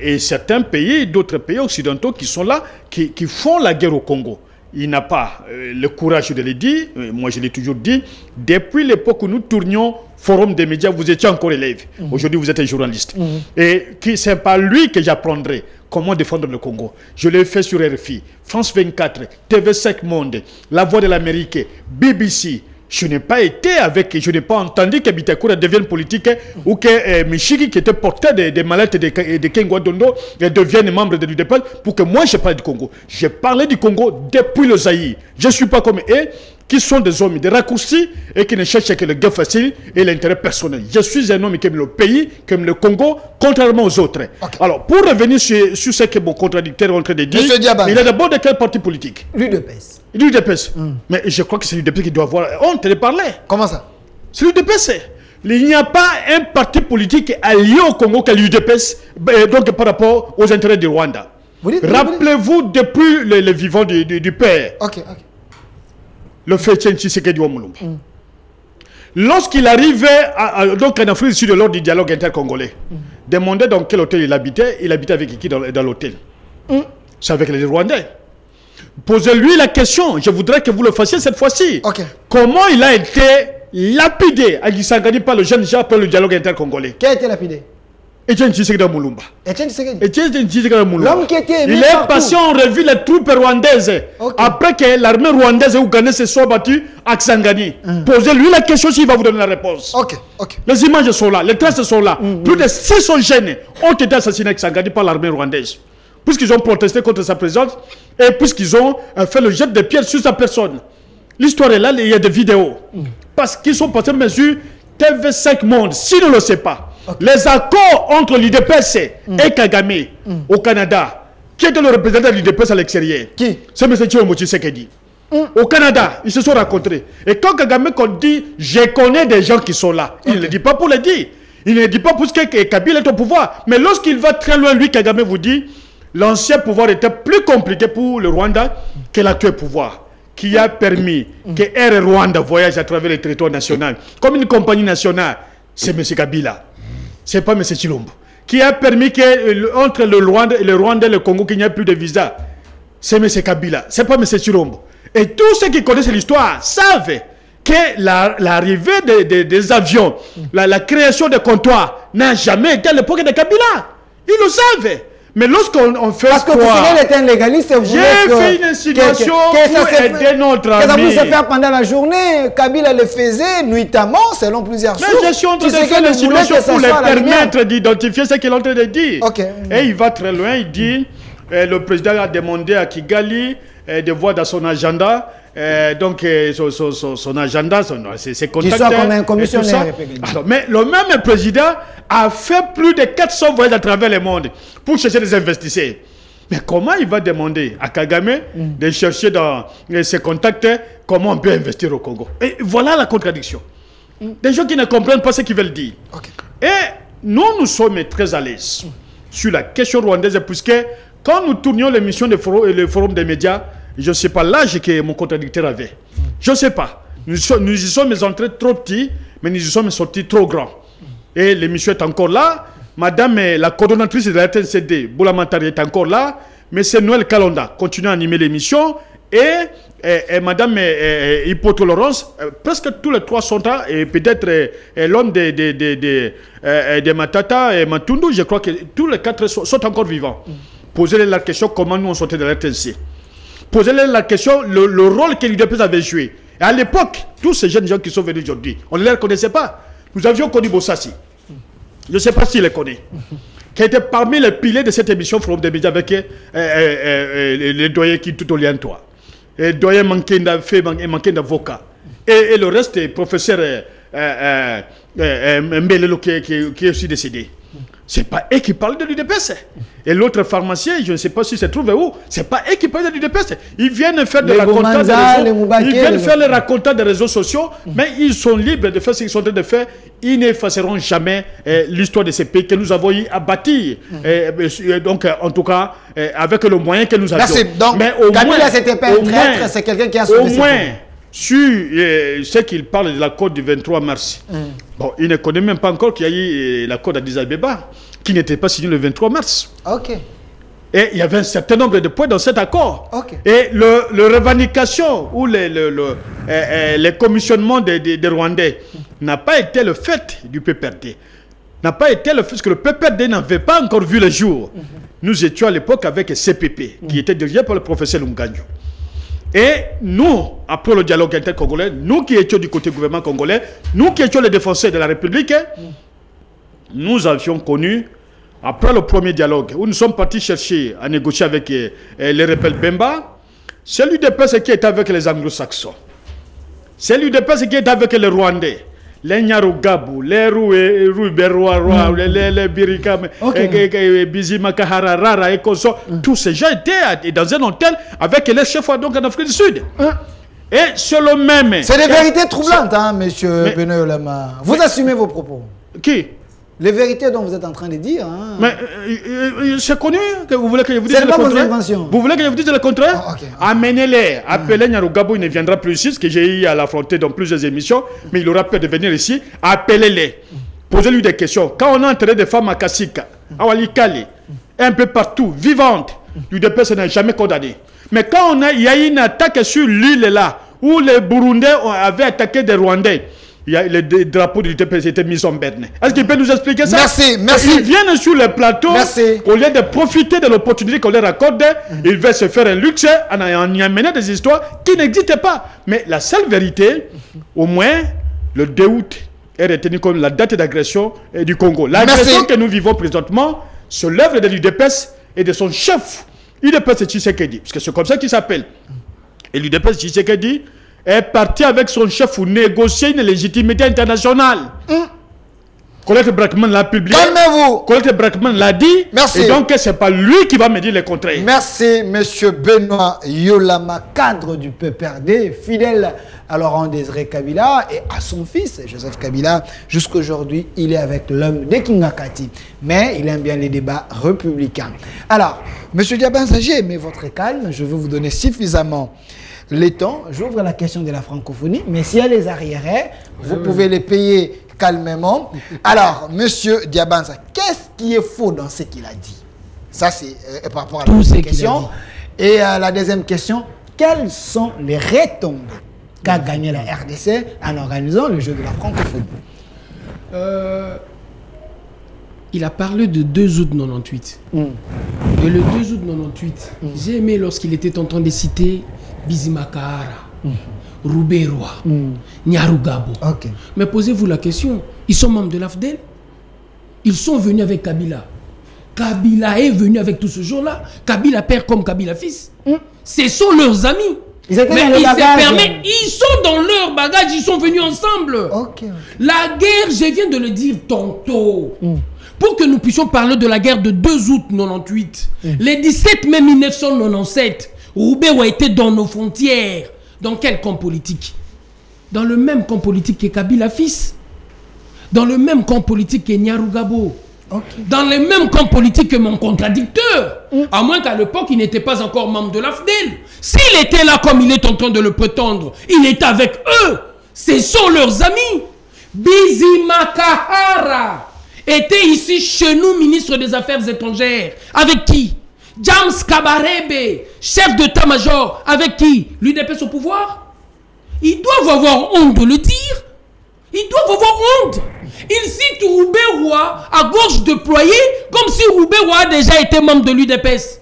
C: et certains pays, d'autres pays occidentaux qui sont là, qui font la guerre au Congo. Il n'a pas le courage de le dire, moi je l'ai toujours dit, depuis l'époque où nous tournions forum des médias, vous étiez encore élève. Aujourd'hui, vous êtes un journaliste. Et c'est par lui que j'apprendrai comment défendre le Congo. Je l'ai fait sur RFI, France 24, TV5 Monde, La Voix de l'Amérique, BBC. Je n'ai pas été avec, je n'ai pas entendu que Bitakura devienne politique ou que Michigi, qui était porteur des mallettes de Kengwa Dondo, devienne membre de l'UDPL pour que moi je parle du Congo. J'ai parlé du Congo depuis le Zaïre. Je ne suis pas comme eux qui sont des hommes de raccourcis et qui ne cherchent que le gain facile et l'intérêt personnel. Je suis un homme qui aime le pays, qui aime le Congo, contrairement aux autres. Okay. Alors, pour revenir sur ce que mon contradicteur est en train de dire, il est d'abord de quel parti politique?
A: L'UDPS.
C: L'UDPS. Mais je crois que c'est l'UDPS qui doit avoir honte de parler.
A: Comment ça? C'est
C: l'UDPS. Il n'y a pas un parti politique allié au Congo que l'UDPS, donc par rapport aux intérêts du Rwanda. Rappelez-vous depuis le vivant du père.
A: Ok.
C: Le fait Tshisekedi Omulumba. Lorsqu'il arrivait donc en Afrique du Sud lors du dialogue intercongolais, demandait dans quel hôtel il habitait avec qui dans l'hôtel. C'est avec les Rwandais. Posez-lui la question, je voudrais que vous le fassiez cette fois-ci. Comment il a été lapidé à Gisangani par le jeune Jean après le dialogue intercongolais?
A: Qui a été lapidé?
C: Etienne Tshisekedi Omulumba.
A: L'homme qui était
C: il est passé en revue les troupes rwandaises après que l'armée rwandaise ougandais se soit battue à Kisangani. Posez-lui la question s'il va vous donner la réponse. Les images sont là, les traces sont là. Plus de 600 jeunes ont été assassinés à Kisangani par l'armée rwandaise. Puisqu'ils ont protesté contre sa présence et puisqu'ils ont fait le jet de pierres sur sa personne. L'histoire est là, il y a des vidéos. Parce qu'ils sont passés mesure TV5 Monde, si on ne le sait pas. Les accords entre l'UDPS et Kagame au Canada, qui était le représentant de l'UDPS à l'extérieur?
A: Qui?
C: C'est M. Tshilombo Tshisekedi. Au Canada, ils se sont rencontrés. Et quand Kagame dit « je connais des gens qui sont là », il ne le dit pas pour le dire. Il ne le dit pas pour ce que Kabila est au pouvoir. Mais lorsqu'il va très loin, lui, Kagame vous dit « l'ancien pouvoir était plus compliqué pour le Rwanda que l'actuel pouvoir » qui a permis que Air Rwanda voyage à travers le territoire national comme une compagnie nationale. C'est M. Kabila. Ce n'est pas M. Tshilombo. Qui a permis que entre le Rwanda et le Congo, qu'il n'y ait plus de visa. C'est M. Kabila. Ce n'est pas M. Tshilombo. Et tous ceux qui connaissent l'histoire savent que l'arrivée des avions, la création des comptoirs n'a jamais été à l'époque de Kabila. Ils le savent. Mais lorsqu'on fait
A: parce que Tshisekedi était un légaliste,
C: j'ai fait une insinuation pour aider notre ami.
A: Que ça puisse se faire pendant la journée. Kabila le faisait nuitamment, selon plusieurs sources.
C: Mais je suis en train de faire une insinuation pour les permettre d'identifier ce qu'il est en train de dire. Et il va très loin, il dit, le président a demandé à Kigali de voir dans son agenda, donc son agenda, ses contacts.
A: Qui soit comme un commissionnaire.
C: Alors, mais le même président a fait plus de 400 voyages à travers le monde pour chercher des investisseurs. Mais comment il va demander à Kagame de chercher dans ses contacts comment on peut investir au Congo? Et voilà la contradiction. Des gens qui ne comprennent pas ce qu'ils veulent dire. Et nous sommes très à l'aise sur la question rwandaise, puisque quand nous tournions l'émission le forum des médias, je ne sais pas l'âge que mon contradicteur avait. Je ne sais pas. Nous y sommes entrés trop petits, mais nous y sommes sortis trop grands. Et l'émission est encore là. Madame, la coordonnatrice de la RTNCD, Boulamantari, est encore là. Mais c'est Noël Kalonda continue à animer l'émission. Et Madame Hippolyte Laurence, presque tous les trois sont là. Et peut-être l'homme de Matata et Matundu, je crois que tous les quatre sont encore vivants. Posez-leur la question comment nous on sortait de la RTNC. Posez-leur la question, le rôle que l'UDPS avait joué. Et à l'époque, tous ces jeunes gens qui sont venus aujourd'hui, on ne les connaissait pas. Nous avions connu Bossassi. Je ne sais pas s'il les connaît. Qui était parmi les piliers de cette émission Forum des médias avec les doyens qui tout au lien toi. Les doyens manquaient d'avocats. Et le reste, professeur Mbelelo qui est aussi décédé. Ce n'est pas eux qui parlent de l'UDPS. Et l'autre pharmacien, je ne sais pas si se trouve où, ce n'est pas eux qui parlent de l'UDPS. Ils viennent faire des racontats des réseaux sociaux, mais ils sont libres de faire ce qu'ils sont en train de faire. Ils n'effaceront jamais l'histoire de ces pays que nous avons eu à bâtir. Donc, en tout cas, avec le moyen que nous avons.
A: Donc, Kabila, c'était pas un traître, c'est quelqu'un qui a sauvé.
C: Au moins, sur ce qu'il parle de l'accord du 23 mars. Bon, il ne connaît même pas encore qu'il y a eu l'accord d'Addis Abeba, qui n'était pas signé le 23 mars. Et il y avait un certain nombre de points dans cet accord. Et le revendication ou les commissionnements des Rwandais n'a pas été le fait du PPRD. N'a pas été le fait que le PPRD n'avait pas encore vu le jour. Nous étions à l'époque avec CPP, qui était dirigé par le professeur Lunganjo. Et nous, après le dialogue intercongolais, nous qui étions du côté gouvernement congolais, nous qui étions les défenseurs de la République, nous avions connu, après le premier dialogue, où nous sommes partis chercher à négocier avec les rebelles Bemba, c'est l'UDPS qui était avec les anglo-saxons. C'est l'UDPS qui était avec les Rwandais. Les Nyarugabu, les Rouiberwa, les Birikam, Bizimakahara, Rara et Koso, tous ces gens étaient dans un hôtel avec les chefs donc en Afrique du Sud. Et c'est le même.
A: C'est des vérités troublantes, hein, monsieur Benoît Yolama. Vous assumez vos propos.
C: Qui?
A: Les vérités dont vous êtes en train de dire. Hein.
C: Mais c'est connu que vous voulez que je vous dise le contraire. Invention. Vous voulez que je vous dise le contraire? Okay. Amenez-les, appelez Nyarugabo, il ne viendra plus ici, ce que j'ai eu à l'affronter dans plusieurs émissions, mais il aura peur de venir ici. Appelez-les, posez-lui des questions. Quand on a enterré des femmes à Kassika, à Walikali, un peu partout, vivantes, l'UDPS n'a jamais condamné. Mais quand il y a eu une attaque sur l'île là, où les Burundais avaient attaqué des Rwandais, les drapeaux de l'UDPS étaient mis en berne. Est-ce qu'il peut nous expliquer ça?
A: Merci.
C: Ils viennent sur le plateau, au lieu de profiter de l'opportunité qu'on leur accorde, ils veulent se faire un luxe en y amenant des histoires qui n'existent pas. Mais la seule vérité, au moins, le 2 août est retenu comme la date d'agression du Congo. L'agression que nous vivons présentement, c'est l'œuvre de l'UDPS et de son chef, l'UDPS Tshisekedi, parce que c'est comme ça qu'il s'appelle. Et l'UDPS Tshisekedi est parti avec son chef pour négocier une légitimité internationale. Colette Brackman l'a publié.
A: Calmez-vous.
C: Colette Brackman l'a dit.
A: Merci.
C: Et donc, ce n'est pas lui qui va me dire le contraire.
A: Merci, monsieur Benoît Yolama, cadre du PPRD, fidèle à Laurent Désiré Kabila et à son fils, Joseph Kabila. Jusqu'aujourd'hui, il est avec l'homme de Kingakati. Mais il aime bien les débats républicains. Alors, monsieur Diabanza, j'ai aimé votre calme. Je veux vous donner suffisamment les temps. J'ouvre la question de la francophonie, mais s'il y a les arriérés, vous pouvez les payer calmement. Alors, monsieur Diabanza, qu'est-ce qui est faux dans ce qu'il a dit? Ça, c'est par rapport à la première question. Et la deuxième question, quelles sont les retombées qu'a gagné la RDC en organisant le jeu de la francophonie?
B: Il a parlé de 2 août 98. Et le 2 août 98, j'ai aimé lorsqu'il était en train de citer Bizimakahara, Rouiberwa, Nyarugabo. Mais posez-vous la question, ils sont membres de l'AFDEL? Ils sont venus avec Kabila. Kabila est venu avec tout ce jour-là. Kabila père comme Kabila fils. Ce sont leurs amis.
A: Ils étaient dans le bagage.
B: Ils sont dans leur bagage, ils sont venus ensemble. La guerre, je viens de le dire tantôt. Pour que nous puissions parler de la guerre de 2 août 98, le 17 mai 1997, Rouiberwa était dans nos frontières. Dans quel camp politique? Dans le même camp politique que Kabila fils. Dans le même camp politique que Nyarugabo. Dans le même camp politique que mon contradicteur. À moins qu'à l'époque, il n'était pas encore membre de l'AFDEL. S'il était là comme il est en train de le prétendre, il est avec eux. Ce sont leurs amis. Bizimakahara était ici chez nous, ministre des Affaires étrangères. Avec qui? James Kabarebe, chef d'état-major. Avec qui? L'UDPS au pouvoir. Ils doivent avoir honte de le dire. Ils doivent avoir honte. Ils citent Rouiberwa à gauche déployée comme si Rouiberwa a déjà été membre de l'UDPS.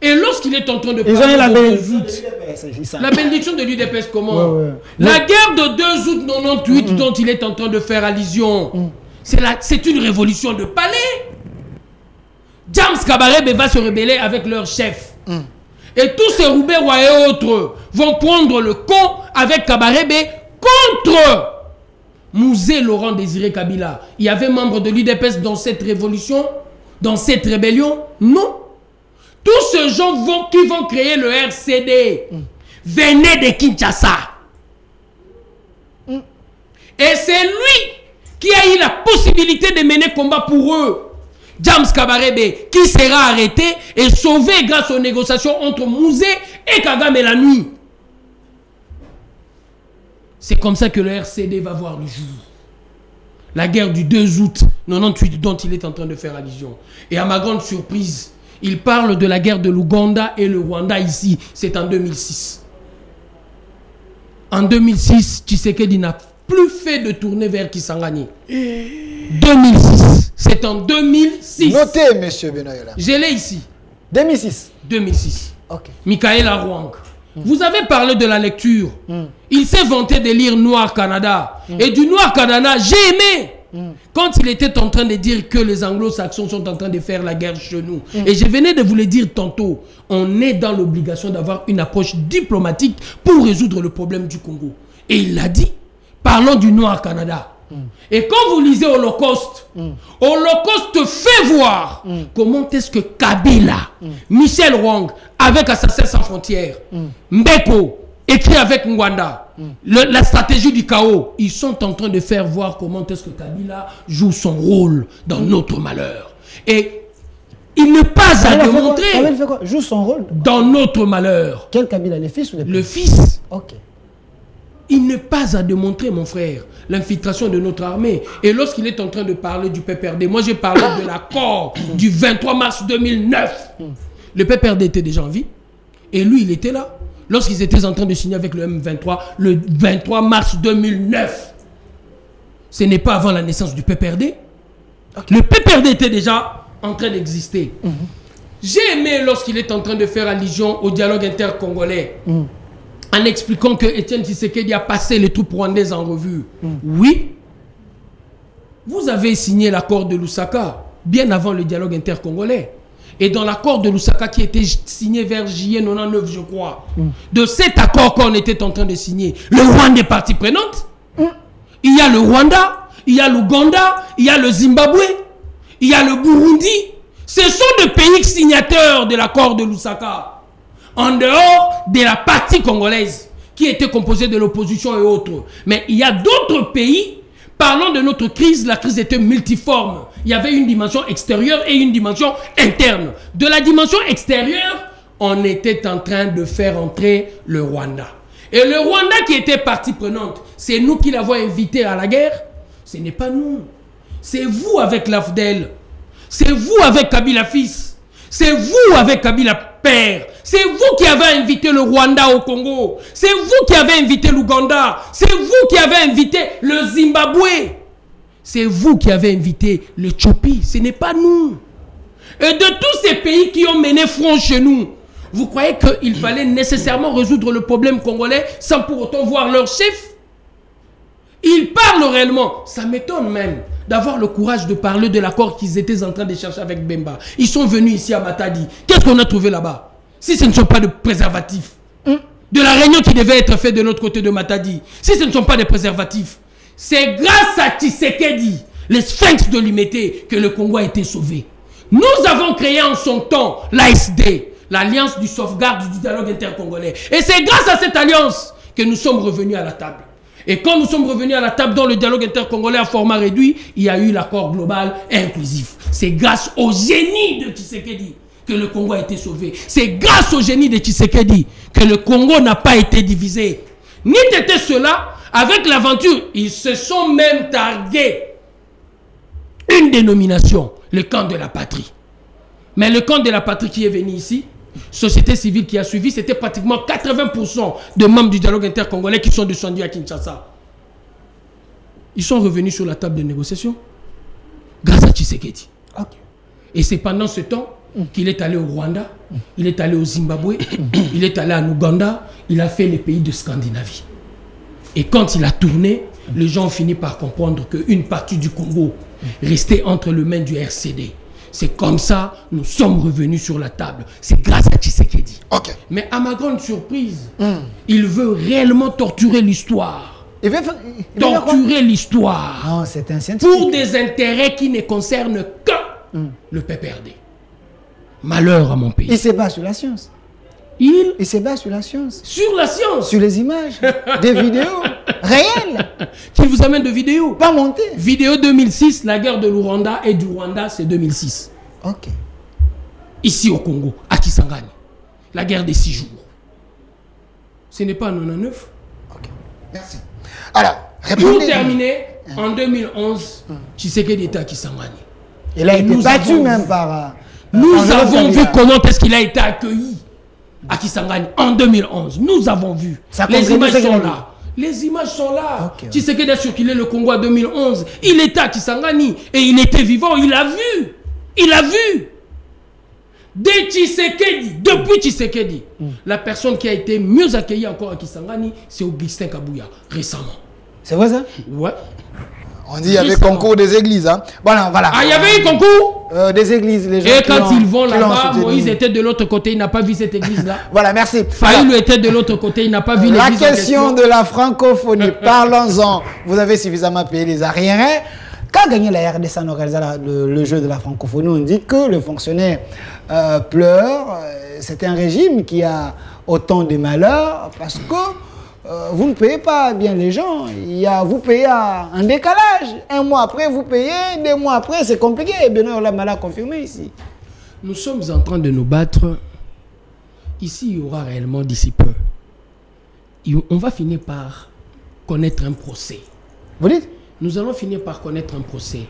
B: Et lorsqu'il est en train de parler la bénédiction de l'UDPS, comment? La guerre de 2 août 98 dont il est en train de faire allusion, c'est une révolution de palais. James Kabarebe va se rebeller avec leur chef. Et tous ces Rouiberwa et autres vont prendre le camp avec Kabarebe contre Mouzé Laurent Désiré Kabila. Il y avait membre de l'UDPS dans cette révolution, dans cette rébellion? Non. Tous ces gens qui vont créer le RCD venaient de Kinshasa. Et c'est lui qui a eu la possibilité de mener combat pour eux. James Kabarebe, qui sera arrêté et sauvé grâce aux négociations entre Mouzé et Kagame la nuit. C'est comme ça que le RCD va voir le jour. La guerre du 2 août 98 dont il est en train de faire allusion. Et à ma grande surprise, il parle de la guerre de l'Ouganda et le Rwanda ici. C'est en 2006. En 2006, Tshisekedi n'a plus fait de tournée vers Kisangani. 2006. C'est en 2006.
A: Notez, monsieur Benoît Yolama.
B: Je l'ai ici.
A: 2006.
B: 2006.
A: Ok.
B: Michael Arouang. Vous avez parlé de la lecture. Il s'est vanté de lire Noir Canada. Et du Noir Canada, j'ai aimé. Quand il était en train de dire que les anglo-saxons sont en train de faire la guerre chez nous. Et je venais de vous le dire tantôt. On est dans l'obligation d'avoir une approche diplomatique pour résoudre le problème du Congo. Et il l'a dit. Parlons du Noir Canada. Et quand vous lisez Holocauste, Holocauste fait voir comment est-ce que Kabila, Michel Rwang, avec Assassins sans frontières, Mbeko, écrit avec Ngwanda, la stratégie du chaos, ils sont en train de faire voir comment est-ce que Kabila joue son rôle dans notre malheur. Et il n'est pas à démontrer.
A: Kabila fait quoi? Joue son rôle
B: dans notre malheur.
A: Quel Kabila? Le fils ou le père?
B: Le fils.
A: Ok.
B: Il n'est pas à démontrer, mon frère, l'infiltration de notre armée. Et lorsqu'il est en train de parler du PPRD, moi j'ai parlé de l'accord du 23 mars 2009. Le PPRD était déjà en vie. Et lui, il était là. Lorsqu'ils étaient en train de signer avec le M23, le 23 mars 2009. Ce n'est pas avant la naissance du PPRD. Okay. Le PPRD était déjà en train d'exister. J'ai aimé lorsqu'il est en train de faire allusion au dialogue intercongolais. En expliquant que Etienne Tshisekedi a passé les troupes rwandaises en revue. Oui, vous avez signé l'accord de Lusaka bien avant le dialogue intercongolais. Et dans l'accord de Lusaka qui était signé vers juillet 99, je crois, de cet accord qu'on était en train de signer, le Rwanda est partie prenante. Il y a le Rwanda, il y a l'Ouganda, il y a le Zimbabwe, il y a le Burundi. Ce sont des pays signataires de l'accord de Lusaka. En dehors de la partie congolaise qui était composée de l'opposition et autres. Mais il y a d'autres pays, parlant de notre crise, la crise était multiforme. Il y avait une dimension extérieure et une dimension interne. De la dimension extérieure, on était en train de faire entrer le Rwanda. Et le Rwanda qui était partie prenante, c'est nous qui l'avons invité à la guerre. Ce n'est pas nous. C'est vous avec l'AFDEL. C'est vous avec Kabila fils. C'est vous avec Kabila père. C'est vous qui avez invité le Rwanda au Congo. C'est vous qui avez invité l'Ouganda. C'est vous qui avez invité le Zimbabwe. C'est vous qui avez invité l'Éthiopie. Ce n'est pas nous. Et de tous ces pays qui ont mené front chez nous, vous croyez qu'il fallait nécessairement résoudre le problème congolais sans pour autant voir leur chef? Ils parlent réellement. Ça m'étonne même d'avoir le courage de parler de l'accord qu'ils étaient en train de chercher avec Bemba. Ils sont venus ici à Matadi. Qu'est-ce qu'on a trouvé là-bas? Si ce ne sont pas de préservatifs. De la réunion qui devait être faite de l'autre côté de Matadi. Si ce ne sont pas des préservatifs. C'est grâce à Tshisekedi, les sphinx de Limete, que le Congo a été sauvé. Nous avons créé en son temps l'ASD, l'Alliance du sauvegarde du dialogue intercongolais. Et c'est grâce à cette alliance que nous sommes revenus à la table. Et quand nous sommes revenus à la table dans le dialogue intercongolais à format réduit, il y a eu l'accord global et inclusif. C'est grâce au génie de Tshisekedi que le Congo a été sauvé. C'est grâce au génie de Tshisekedi que le Congo n'a pas été divisé. Ni était cela, avec l'aventure, ils se sont même targués une dénomination, le camp de la patrie. Mais le camp de la patrie qui est venu ici, société civile qui a suivi, c'était pratiquement 80% de membres du dialogue intercongolais qui sont descendus à Kinshasa. Ils sont revenus sur la table de négociation grâce à Tshisekedi. Okay. Et c'est pendant ce temps qu'il est allé au Rwanda, il est allé au Zimbabwe, il est allé en Ouganda, il a fait les pays de Scandinavie. Et quand il a tourné, les gens ont fini par comprendre qu'une partie du Congo restait entre les mains du RCD. C'est comme ça nous sommes revenus sur la table. C'est grâce à Tshisekedi. Okay. Mais à ma grande surprise, il veut réellement torturer l'histoire. Torturer l'histoire.
A: Non, c'est un scientifique.
B: Pour des intérêts qui ne concernent que le PPRD. Malheur à mon pays.
A: Il se bat sur la science. Il se bat sur la science.
B: Sur la science.
A: Sur les images, des vidéos réelles.
B: Qui vous amène de vidéos.
A: Pas montées.
B: Vidéo 2006, la guerre de l'Ouganda et du Rwanda, c'est 2006.
A: Ok.
B: Ici au Congo, à Kisangani. La guerre des 6 jours. Ce n'est pas en 99.
A: Ok. Merci. Alors,
B: pour terminer, en 2011, Tshisekedi était à Kisangani.
A: Il a été battu même par...
B: Nous avons vu comment est-ce qu'il a été accueilli à Kisangani en 2011. Nous avons vu. Les images sont là. Les images sont là.
A: Ok.
B: Tshisekedi a circulé le Congo en 2011. Il était à Kisangani et il était vivant. Il a vu. Il a vu. Dès Tshisekedi, depuis Tshisekedi, la personne qui a été mieux accueillie encore à Kisangani, c'est Augustin Kabouya, récemment.
A: C'est vrai ça?
B: Ouais.
A: On dit qu'il y avait concours des églises. Hein. Voilà.
B: Ah, il y avait eu concours
A: des églises, les gens.
B: Et quand ils vont là-bas, Moïse était de l'autre côté, il n'a pas vu cette église-là.
A: Voilà, merci.
B: Faïlou était de l'autre côté, il n'a pas vu l'église.
A: La question de la francophonie, parlons-en. Vous avez suffisamment payé les arriérés. Quand a gagné la RDC, on organisait le jeu de la francophonie, on dit que le fonctionnaire pleure. C'est un régime qui a autant de malheurs parce que vous ne payez pas bien les gens. Vous payez un décalage. Un mois après, vous payez. 2 mois après, c'est compliqué. Et bien, on l'a mal confirmé ici.
B: Nous sommes en train de nous battre. Ici, il y aura réellement d'ici peu. On va finir par connaître un procès.
A: Vous dites?
B: Nous allons finir par connaître un procès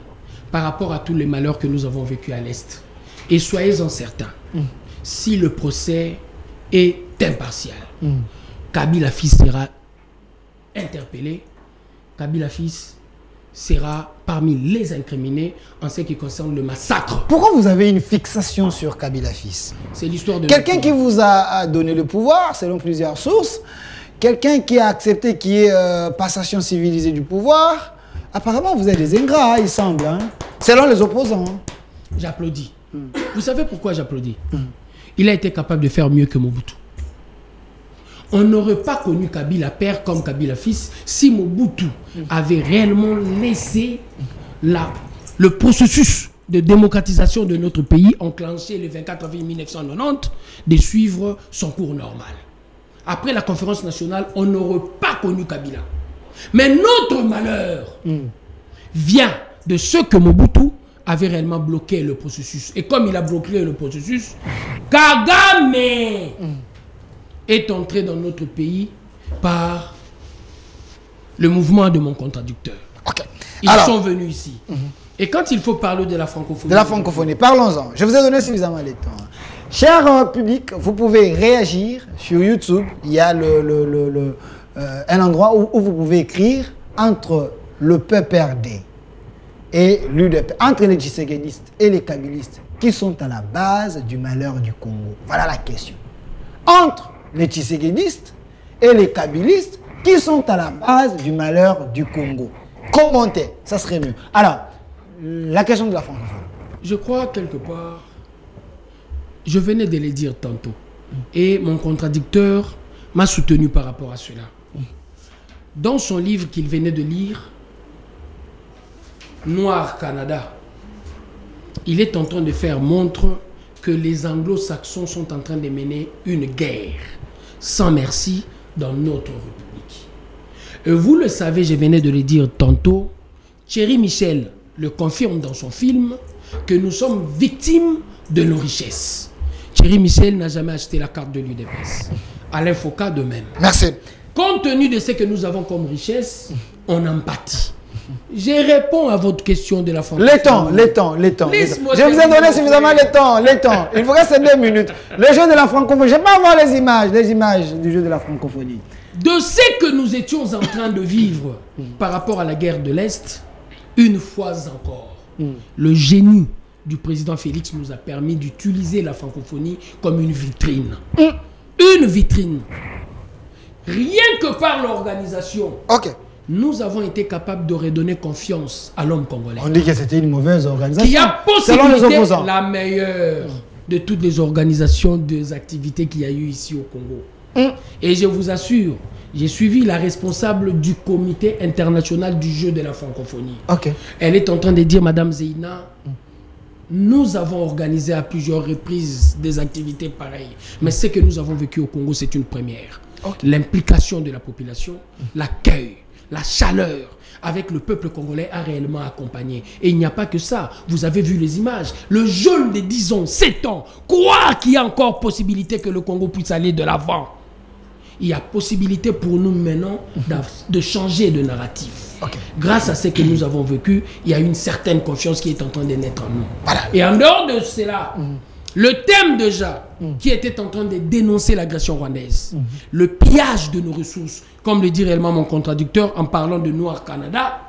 B: par rapport à tous les malheurs que nous avons vécus à l'Est. Et soyez-en certains, si le procès est impartial, Kabila fils sera interpellé, Kabila fils sera parmi les incriminés en ce qui concerne le massacre.
A: Pourquoi vous avez une fixation sur Kabila fils?
B: C'est l'histoire de...
A: Quelqu'un qui vous a donné le pouvoir, selon plusieurs sources, quelqu'un qui a accepté qu'il y ait passation civilisée du pouvoir. Apparemment, vous êtes des ingrats, il semble, hein? Selon les opposants. Hein?
B: J'applaudis. Vous savez pourquoi j'applaudis? Il a été capable de faire mieux que Mobutu. On n'aurait pas connu Kabila père comme Kabila fils si Mobutu avait réellement laissé le processus de démocratisation de notre pays enclenché le 24 avril 1990 de suivre son cours normal. Après la conférence nationale, on n'aurait pas connu Kabila. Mais notre malheur vient de ce que Mobutu avait réellement bloqué le processus. Et comme il a bloqué le processus, Kagame est entré dans notre pays par le mouvement de mon contradicteur.
A: Okay.
B: Ils sont venus ici. Et quand il faut parler de la francophonie...
A: De la francophonie, parlons-en. Je vous ai donné suffisamment de temps. Cher public, vous pouvez réagir sur YouTube. Il y a un endroit où vous pouvez écrire entre le PPRD et l'UDP, entre les tshisekidistes et les kabylistes, qui sont à la base du malheur du Congo. Voilà la question. Entre les tshisekidistes et les kabylistes, qui sont à la base du malheur du Congo. Commentez, ça serait mieux. Alors, la question de la francophonie.
B: Je crois quelque part, je venais de le dire tantôt, et mon contradicteur m'a soutenu par rapport à cela. Dans son livre qu'il venait de lire, Noir Canada, il est en train de faire montre que les anglo-saxons sont en train de mener une guerre sans merci dans notre République. Et vous le savez, je venais de le dire tantôt, Thierry Michel le confirme dans son film que nous sommes victimes de nos richesses. Thierry Michel n'a jamais acheté la carte de l'UDPS. Alain Foucault de même.
A: Merci.
B: Compte tenu de ce que nous avons comme richesse, on en pâtit. Je réponds à votre question de la francophonie.
A: Les temps. Je vous ai donné suffisamment le temps. Il vous reste 2 minutes. Le jeu de la francophonie. Je ne vais pas voir les images du jeu de la francophonie.
B: De ce que nous étions en train de vivre par rapport à la guerre de l'Est, une fois encore, le génie du président Félix nous a permis d'utiliser la francophonie comme une vitrine. Une vitrine. Rien que par l'organisation.
A: Ok.
B: Nous avons été capables de redonner confiance à l'homme congolais.
A: On dit que c'était une mauvaise organisation.
B: Qui a possibilité la meilleure de toutes les organisations, des activités qu'il y a eu ici au Congo. Et je vous assure, j'ai suivi la responsable du comité international du jeu de la francophonie.
A: Ok.
B: Elle est en train de dire, Madame Zeina, nous avons organisé à plusieurs reprises des activités pareilles. Mais ce que nous avons vécu au Congo, c'est une première. Okay. L'implication de la population, l'accueil, la chaleur avec le peuple congolais a réellement accompagné. Et il n'y a pas que ça. Vous avez vu les images. Le jeune de 10 ans, 7 ans, croit qu'il y a encore possibilité que le Congo puisse aller de l'avant. Il y a possibilité pour nous maintenant de changer de narratif. Okay. Grâce à ce que nous avons vécu, il y a une certaine confiance qui est en train de naître en nous. Voilà. Et en dehors de cela, Le thème déjà, qui était en train de dénoncer l'agression rwandaise, le pillage de nos ressources, comme le dit réellement mon contradicteur en parlant de Noir Canada,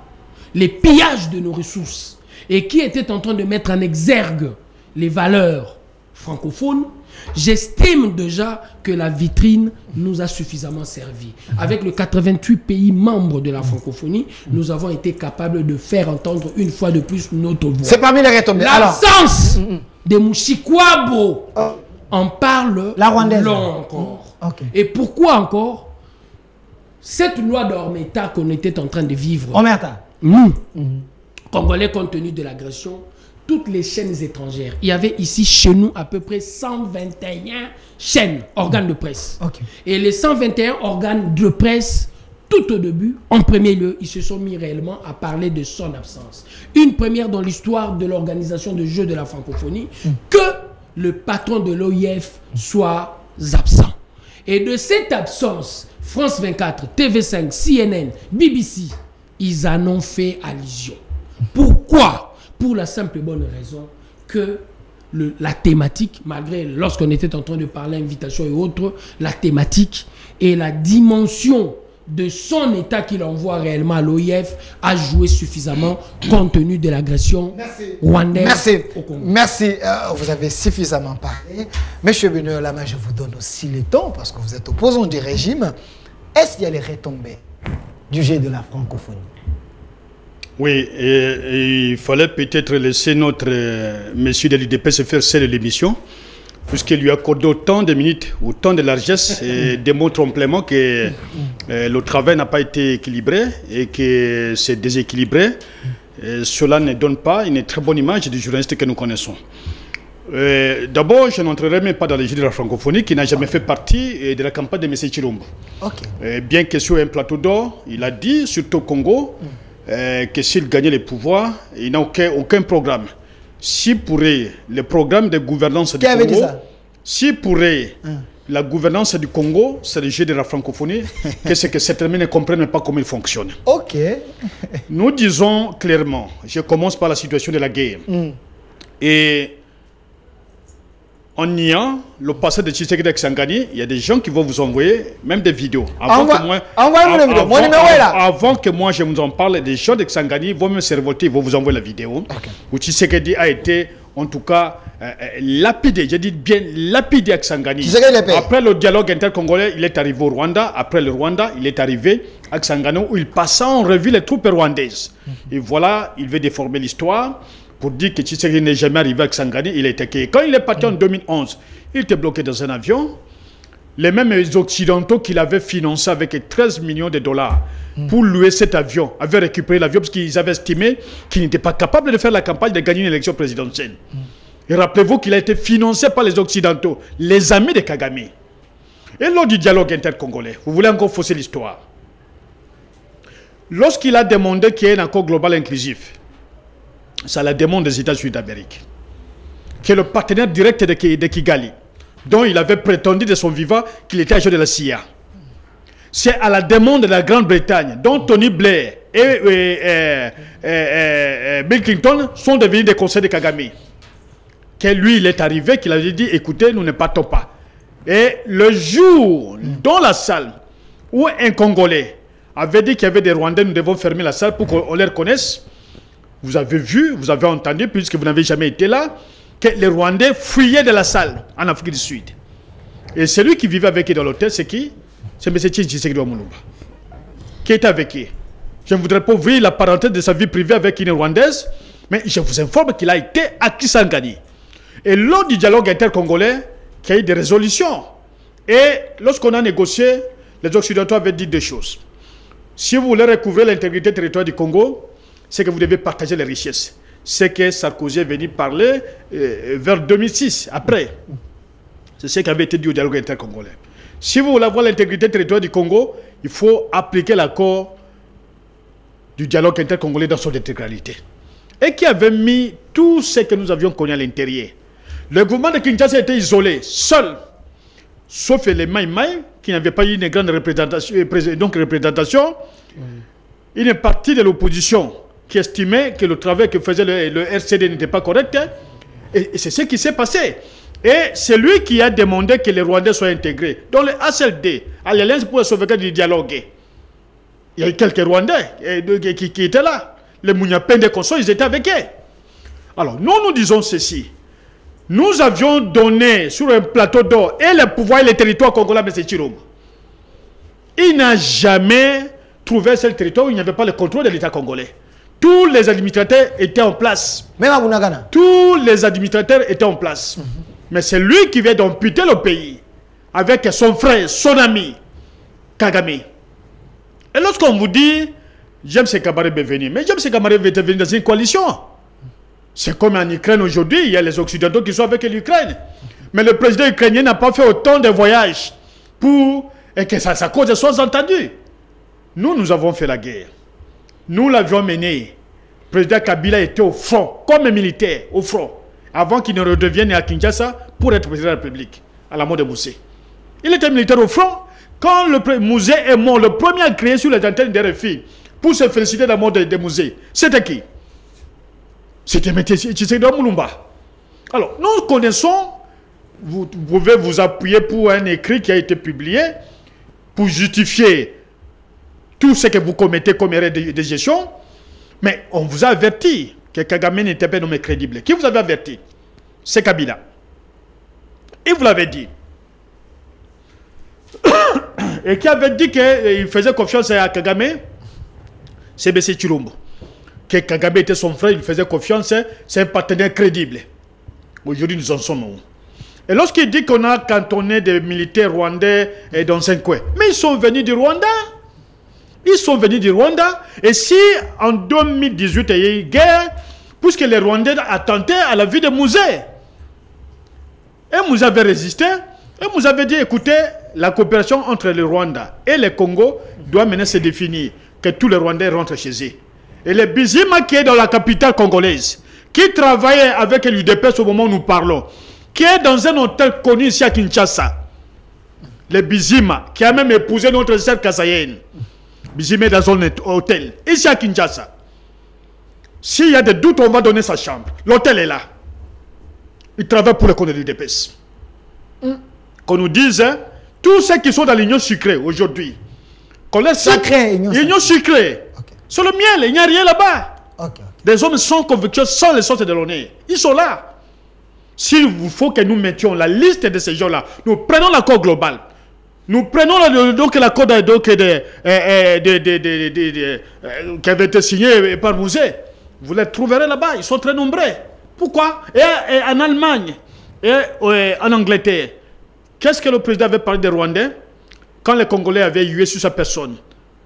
B: les pillages de nos ressources, et qui était en train de mettre en exergue les valeurs francophones, j'estime déjà que la vitrine nous a suffisamment servi. Avec les 88 pays membres de la francophonie, nous avons été capables de faire entendre une fois de plus notre voix.
A: C'est parmi les retombées.
B: L'absence de Mouchikwabo en parle
A: la rwandaise
B: long encore.
A: Okay.
B: Et pourquoi encore? Cette loi d'Ormeta qu'on était en train de vivre,
A: nous,
B: Congolais, compte tenu de l'agression, toutes les chaînes étrangères. Il y avait ici chez nous à peu près 121 chaînes, organes de presse.
A: Okay.
B: Et les 121 organes de presse, tout au début, en premier lieu, ils se sont mis réellement à parler de son absence. Une première dans l'histoire de l'organisation de Jeux de la francophonie, que le patron de l'OIF soit absent. Et de cette absence, France 24, TV5, CNN, BBC, ils en ont fait allusion. Pourquoi? Pour la simple et bonne raison que la thématique, malgré lorsqu'on était en train de parler invitation et autres, la thématique et la dimension de son état qu'il envoie réellement à l'OIF a joué suffisamment compte tenu de l'agression rwandaise au Congo.
A: Merci, vous avez suffisamment parlé. Monsieur Benoît Yolama, je vous donne aussi le temps parce que vous êtes opposant du régime. Est-ce qu'il y a les retombées du jet de la francophonie?
C: Oui, et il fallait peut-être laisser notre monsieur de l'UDP se faire celle de l'émission, puisqu'il lui accorde autant de minutes, autant de largesse, et démontre amplement que le travail n'a pas été équilibré et que c'est déséquilibré. Cela ne donne pas une très bonne image du journaliste que nous connaissons. D'abord, je n'entrerai même pas dans les jeux de la francophonie qui n'a jamais fait partie de la campagne de M. Chilombo. Okay. Bien que sur un plateau d'or, il a dit, surtout au Congo, que s'il gagnait le pouvoir, il n'a aucun programme. Si pourrait le programme de gouvernance du Congo, si pourrait la gouvernance du Congo, c'est le jeu de la francophonie, que c'est que certains ne comprennent pas comment il fonctionne.
A: Ok.
C: Nous disons clairement, je commence par la situation de la guerre. Et en niant le passé de Tshisekedi avec Sangani, il y a des gens qui vont vous envoyer même des vidéos.
A: Envoyez-moi la vidéo. Mon numéro est là.
C: Avant que moi je vous en parle, des gens de Sangani vont même se révolter, ils vont vous envoyer la vidéo. Okay. Où Tshisekedi a été, en tout cas, lapidé. Je dis bien lapidé avec Sangani. Après le dialogue intercongolais, il est arrivé au Rwanda. Après le Rwanda, il est arrivé avec Sangani où il passa en revue les troupes rwandaises. Et voilà, il veut déformer l'histoire. Pour dire que Tshisekedi n'est jamais arrivé avec Sangani, il était que quand il est parti en 2011, il était bloqué dans un avion. Les mêmes Occidentaux qu'il avait financé avec 13 millions de dollars pour louer cet avion avaient récupéré l'avion parce qu'ils avaient estimé qu'il n'était pas capable de faire la campagne de gagner une élection présidentielle. Et rappelez-vous qu'il a été financé par les Occidentaux, les amis de Kagame. Et lors du dialogue intercongolais, vous voulez encore fausser l'histoire. Lorsqu'il a demandé qu'il y ait un accord global inclusif, c'est la demande des États-Unis d'Amérique, qui est le partenaire direct de Kigali, dont il avait prétendu de son vivant qu'il était agent de la CIA. C'est à la demande de la Grande-Bretagne, dont Tony Blair et Bill Clinton sont devenus des conseillers de Kagame, que lui, il est arrivé, qu'il avait dit, écoutez, nous ne partons pas. Et le jour, dans la salle, où un Congolais avait dit qu'il y avait des Rwandais, nous devons fermer la salle pour qu'on les reconnaisse. Vous avez vu, vous avez entendu, puisque vous n'avez jamais été là, que les Rwandais fuyaient de la salle en Afrique du Sud. Et celui qui vivait avec eux dans l'hôtel, c'est qui? C'est M. Tshisekedi Mulumba, qui était avec eux. Je ne voudrais pas ouvrir la parenthèse de sa vie privée avec une Rwandaise, mais je vous informe qu'il a été à Kisangani. Et lors du dialogue intercongolais, qu'il y a eu des résolutions. Et lorsqu'on a négocié, les Occidentaux avaient dit deux choses. Si vous voulez recouvrir l'intégrité territoriale du Congo, c'est que vous devez partager les richesses. C'est que Sarkozy est venu parler vers 2006, après. C'est ce qui avait été dit au dialogue intercongolais. Si vous voulez avoir l'intégrité territoriale du Congo, il faut appliquer l'accord du dialogue intercongolais dans son intégralité. Et qui avait mis tout ce que nous avions connu à l'intérieur. Le gouvernement de Kinshasa était isolé, seul, sauf les Maï-Maï, qui n'avaient pas eu une grande représentation, une partie de l'opposition qui estimait que le travail que faisait le RCD n'était pas correct. Et c'est ce qui s'est passé. Et c'est lui qui a demandé que les Rwandais soient intégrés. Dans le ACLD, l'Alliance pour la sauvegarde du dialogue, il y a eu quelques Rwandais qui étaient là. Les Mouniapende Conso, ils étaient avec eux. Alors, nous disons ceci. Nous avions donné sur un plateau d'or et le pouvoir et les territoires congolais à M. Chirombo. Il n'a jamais trouvé ce territoire où il n'y avait pas le contrôle de l'État congolais. Tous les administrateurs étaient en place.
A: Même à Bunagana.
C: Tous les administrateurs étaient en place. Mais c'est lui qui vient d'amputer le pays avec son frère, son ami, Kagame. Et lorsqu'on vous dit, James Kabaré veut venir, mais James Kabaré veut venir dans une coalition. C'est comme en Ukraine aujourd'hui, il y a les Occidentaux qui sont avec l'Ukraine. Mais le président ukrainien n'a pas fait autant de voyages pour que sa cause soit entendue. Nous avons fait la guerre. Nous l'avions menée. Le président Kabila était au front, comme un militaire, au front, avant qu'il ne redevienne à Kinshasa pour être président de la République, à la mort de Moussé. Il était militaire au front. Quand Moussé est mort, le premier à crier sur les antennes de RFI pour se féliciter de la mort de Moussé, c'était qui? C'était M. Tshisekedi Moulumba. Alors, nous connaissons, vous pouvez vous appuyer pour un écrit qui a été publié pour justifier tout ce que vous commettez comme erreur de gestion, mais on vous a averti que Kagame n'était pas nommé crédible. Qui vous avait averti? C'est Kabila. Et vous l'avez dit. Et qui avait dit qu'il faisait confiance à Kagame? C'est M. Chirombo. Que Kagame était son frère, il faisait confiance, c'est un partenaire crédible. Aujourd'hui, nous en sommes où? Et lorsqu'il dit qu'on a cantonné des militaires rwandais dans 5 coins, mais ils sont venus du Rwanda. Ils sont venus du Rwanda. Et si en 2018, il y a eu guerre, puisque les Rwandais attentaient à la vie de Moussé. Et Moussé avait résisté. Et Moussé avait dit, écoutez, la coopération entre le Rwanda et le Congo doit maintenant se définir, que tous les Rwandais rentrent chez eux. Et le Bizima qui est dans la capitale congolaise, qui travaillait avec l'UDPS au moment où nous parlons, qui est dans un hôtel connu ici à Kinshasa, le Bizima, qui a même épousé notre sœur Kassayenne, Bizima est dans un hôtel, ici à Kinshasa. S'il y a des doutes, on va donner sa chambre. L'hôtel est là. Il travaille pour le compte de l'UDPS. Qu'on nous dise, hein, tous ceux qui sont dans l'union sucrée aujourd'hui, qu'on laisse l'union sucrée. Okay. Sur le miel, il n'y a rien là-bas. Okay. Des hommes sans conviction, sans les sortes de l'honneur. Ils sont là. S'il vous faut que nous mettions la liste de ces gens-là, nous prenons l'accord global. Nous prenons l'accord qui avait été signé par Moussé. Vous les trouverez là-bas. Ils sont très nombreux. Pourquoi? Et en Allemagne et en Angleterre, qu'est-ce que le président avait parlé des Rwandais quand les Congolais avaient hué sur sa personne?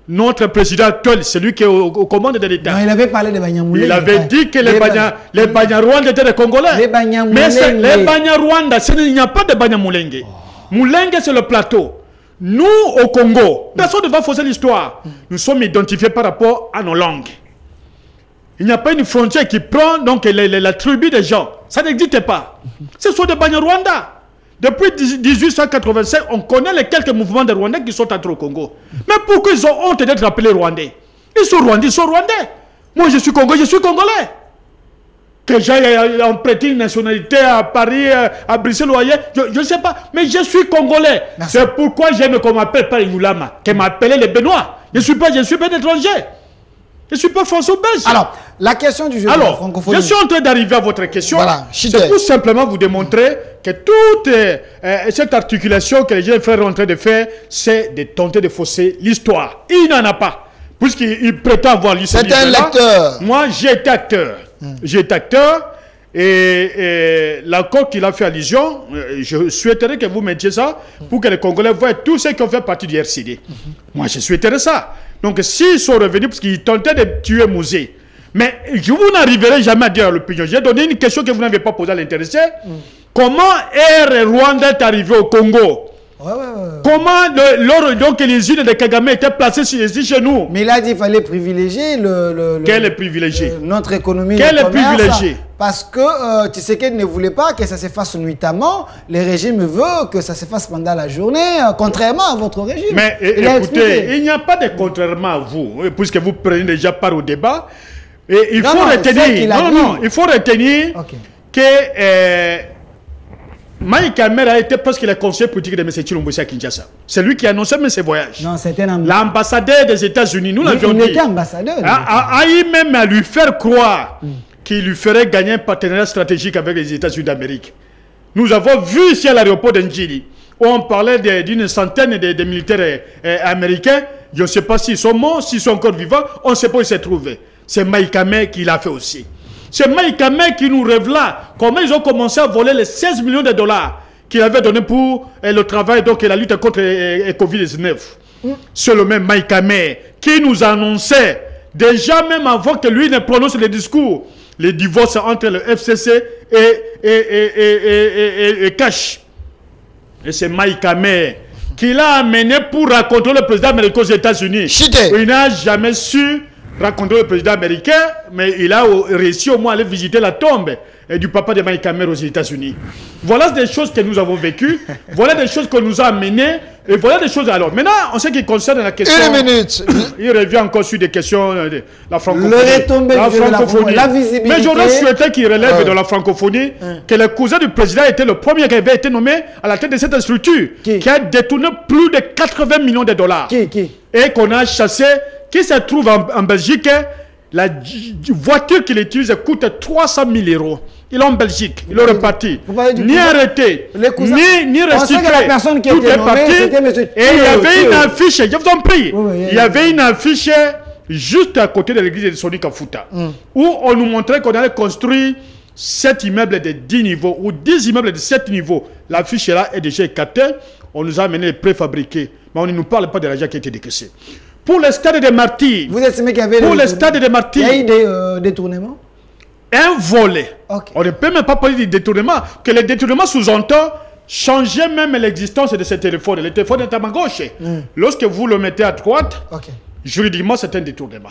C: Notre président actuel, c'est lui qui est aux commandes de l'État.
A: Il avait parlé des Banyamulenge.
C: Il avait dit que les Banyarwanda étaient des Congolais.
A: Les Banyamulenge.
C: Mais les Banyarwanda, il n'y a pas de Banyamulenge. Mulenge, c'est le plateau. Nous, au Congo, personne ne va fausser l'histoire. Nous sommes identifiés par rapport à nos langues. Il n'y a pas une frontière qui prend donc la tribu des gens. Ça n'existe pas. Ce sont des Banyarwanda. Depuis 1885, on connaît les quelques mouvements de Rwandais qui sont entrés au Congo. Mais pourquoi ils ont honte d'être appelés Rwandais? Ils sont Rwandais, ils sont Rwandais. Moi, je suis Congolais, je suis Congolais. Que j'aille emprunter une nationalité à Paris, à Bruxelles ou ailleurs, je ne sais pas. Mais je suis Congolais. C'est pourquoi j'aime qu'on m'appelle pas Yulama, qu'on m'appelle les Benoît. Je ne suis pas étranger. Je ne suis pas français-belge.
A: Alors, la question du jeu de la francophonie.
C: Je suis en train d'arriver à votre question.
A: Voilà,
C: c'est pour simplement vous démontrer que toute cette articulation que les jeunes frères sont en train de faire, c'est de tenter de fausser l'histoire. Il n'en a pas. Puisqu'il prétend avoir lu ce livre-là.
A: C'est un lecteur.
C: Moi, j'ai été acteur. J'ai été acteur. Et l'accord qu'il a fait allusion, je souhaiterais que vous mettiez ça pour que les Congolais voient tous ceux qui ont fait partie du RCD. Moi, je souhaiterais ça. Donc, s'ils sont revenus, parce qu'ils tentaient de tuer Moussé, mais vous n'arriverez jamais à dire l'opinion. J'ai donné une question que vous n'avez pas posée à l'intéressé. Comment Air Rwanda est arrivé au Congo? Comment donc les îles de Kagame étaient placées ici chez nous?
A: Mais il a dit qu'il fallait privilégier
C: Quel est privilégié?
A: Notre économie.
C: Quel est privilégié?
A: Parce que Tshisekedi ne voulait pas que ça se fasse nuitamment. Le régime veut que ça se fasse pendant la journée, contrairement à votre régime.
C: Mais écoutez, il n'y a pas de contrairement à vous, puisque vous prenez déjà part au débat. Et il faut retenir, il faut retenir que Mike Hammer a été presque le conseiller politique de M. Chilombo à Kinshasa. C'est lui qui a annoncé même ses voyages.
A: Non, c'était
C: l'ambassadeur des États-Unis. Nous l'avions dit.
A: Il était ambassadeur.
C: A eu même à lui faire croire qu'il lui ferait gagner un partenariat stratégique avec les États-Unis d'Amérique. Nous avons vu ici à l'aéroport d'Ndjili, où on parlait d'une centaine de militaires américains. Je ne sais pas s'ils sont morts, s'ils sont encore vivants. On ne sait pas où ils se trouvaient. C'est Mike Hammer qui l'a fait aussi. C'est Mike Hammer qui nous révéla comment ils ont commencé à voler les 16 millions de dollars qu'il avait donné pour le travail, donc la lutte contre le Covid-19. C'est le même Mike Hammer qui nous annonçait, déjà même avant que lui ne prononce le discours, les divorces entre le FCC et Cash. Et c'est Mike Hammer qui l'a amené pour raconter le président américain aux États-Unis. Il n'a jamais su raconter le président américain, mais il a réussi au moins à aller visiter la tombe du papa de Mike Hammer aux États-Unis. Voilà des choses que nous avons vécues, voilà des choses que nous a amenées, et voilà des choses. Alors, maintenant, en ce qui concerne la question...
A: Une minute.
C: Il revient encore sur des questions de la francophonie.
A: La francophonie. La visibilité.
C: Mais j'aurais souhaité qu'il relève de la francophonie que le cousin du président était le premier qui avait été nommé à la tête de cette structure, qui a détourné plus de 80 millions de dollars. Et qu'on a chassé, qui se trouve en Belgique. La voiture qu'il utilise coûte 300 000 €. Il est en Belgique, il est reparti. Ni arrêté, ni recyclé. Tout est parti. Et il y avait une affiche, je vous en prie, il y avait une affiche juste à côté de l'église de Soni Kafuta, où on nous montrait qu'on allait construire 7 immeubles de 10 niveaux ou 10 immeubles de 7 niveaux. L'affiche là est déjà écartée. On nous a amené les préfabriqués. Mais on ne nous parle pas de l'argent qui a été décaissé. Pour le stade des Martyrs.
A: Vous estimez qu'il y avait
C: pour le stade des Martyrs.
A: Il y a eu des détournements?
C: Un volet. On ne peut même pas parler de détournement. Que le détournement sous-entend changer même l'existence de ce téléphone. Le téléphone est à ma gauche. Lorsque vous le mettez à droite, juridiquement, c'est un détournement.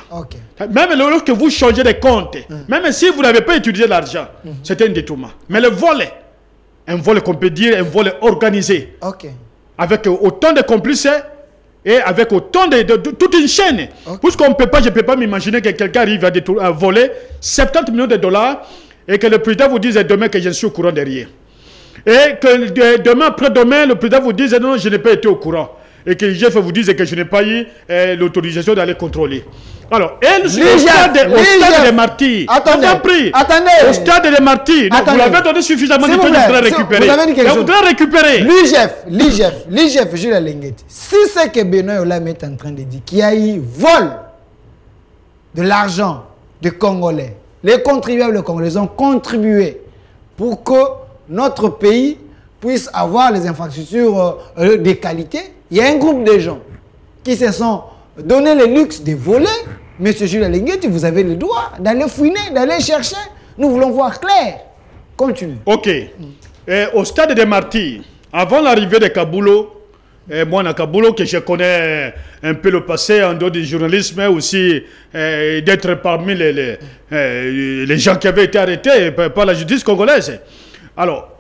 C: Même lorsque vous changez de compte, même si vous n'avez pas utilisé l'argent, c'est un détournement. Mais le volet, un volet qu'on peut dire, un volet organisé, avec autant de complices, et avec autant de toute une chaîne. Puisqu'on ne peut pas, je ne peux pas m'imaginer que quelqu'un arrive à voler 70 millions de dollars et que le président vous dise demain que je suis au courant de rien. Et que demain, après-demain, le président vous dise non, je n'ai pas été au courant. Et que le chef vous dise que je n'ai pas eu l'autorisation d'aller contrôler. Alors, au stade des Martyrs, attendez, au stade des Martyrs, vous l'avez donné suffisamment de temps, je voudrais récupérer. Je voudrais récupérer.
A: L'IGF, Jules Lenguetti, si c'est que Benoît Yolama est en train de dire qu'il y a eu vol de l'argent des Congolais, les contribuables congolais ont contribué pour que notre pays puisse avoir les infrastructures de qualité. Il y a un groupe de gens qui se sont donné le luxe de voler. Monsieur Jules Lenguetti, vous avez le droit d'aller fouiner, d'aller chercher. Nous voulons voir clair. Continue.
C: Ok. Au stade des Martyrs, avant l'arrivée de Kaboulo, moi, à Kaboulo, que je connais un peu le passé en dehors du journalisme, mais aussi d'être parmi les gens qui avaient été arrêtés par la justice congolaise. Alors,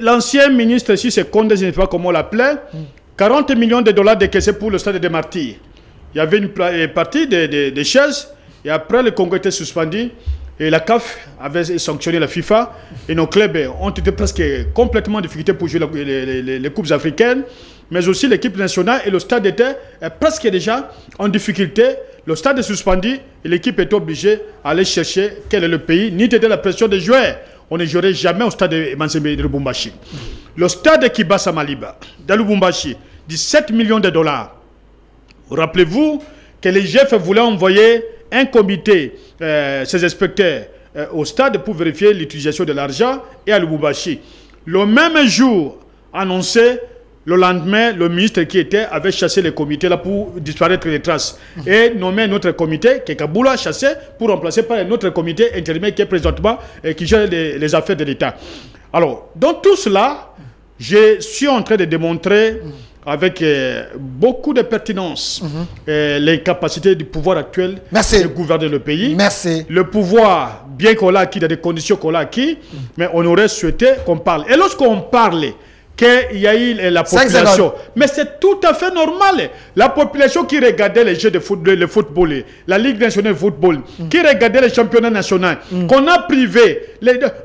C: l'ancien ministre ici, c'est Condé, je ne sais pas comment on l'appelait, 40 millions de dollars décaissés pour le stade des Martyrs. Il y avait une partie des chaises, et après le Congo était suspendu, et la CAF avait sanctionné la FIFA, et nos clubs ont été presque complètement en difficulté pour jouer les coupes africaines, mais aussi l'équipe nationale, et le stade était presque déjà en difficulté. Le stade est suspendu, et l'équipe était obligée d'aller chercher quel est le pays, ni d'aider la pression des joueurs. On ne jouerait jamais au stade de Manzembe de Lubumbashi. Le stade de Kibasa Maliba, de Lubumbashi, 17 millions de dollars. Rappelez-vous que les GF voulaient envoyer un comité, ces inspecteurs, au stade pour vérifier l'utilisation de l'argent et à Lubumbashi. Le même jour, annoncé, le lendemain, le ministre qui avait chassé les comités là pour disparaître les traces et nommé un autre comité que Kaboulo a chassé pour remplacer par un autre comité intérimaire qui est présentement qui gère les affaires de l'État. Alors, dans tout cela, je suis en train de démontrer avec beaucoup de pertinence les capacités du pouvoir actuel de gouverner le pays. Le pouvoir, bien qu'on l'a acquis dans des conditions qu'on l'a acquis, mais on aurait souhaité qu'on parle. Et lorsqu'on parle qu'il y a eu la population, mais c'est tout à fait normal. La population qui regardait les jeux de football, la Ligue nationale de football, qui regardait les championnats nationaux, qu'on a privé.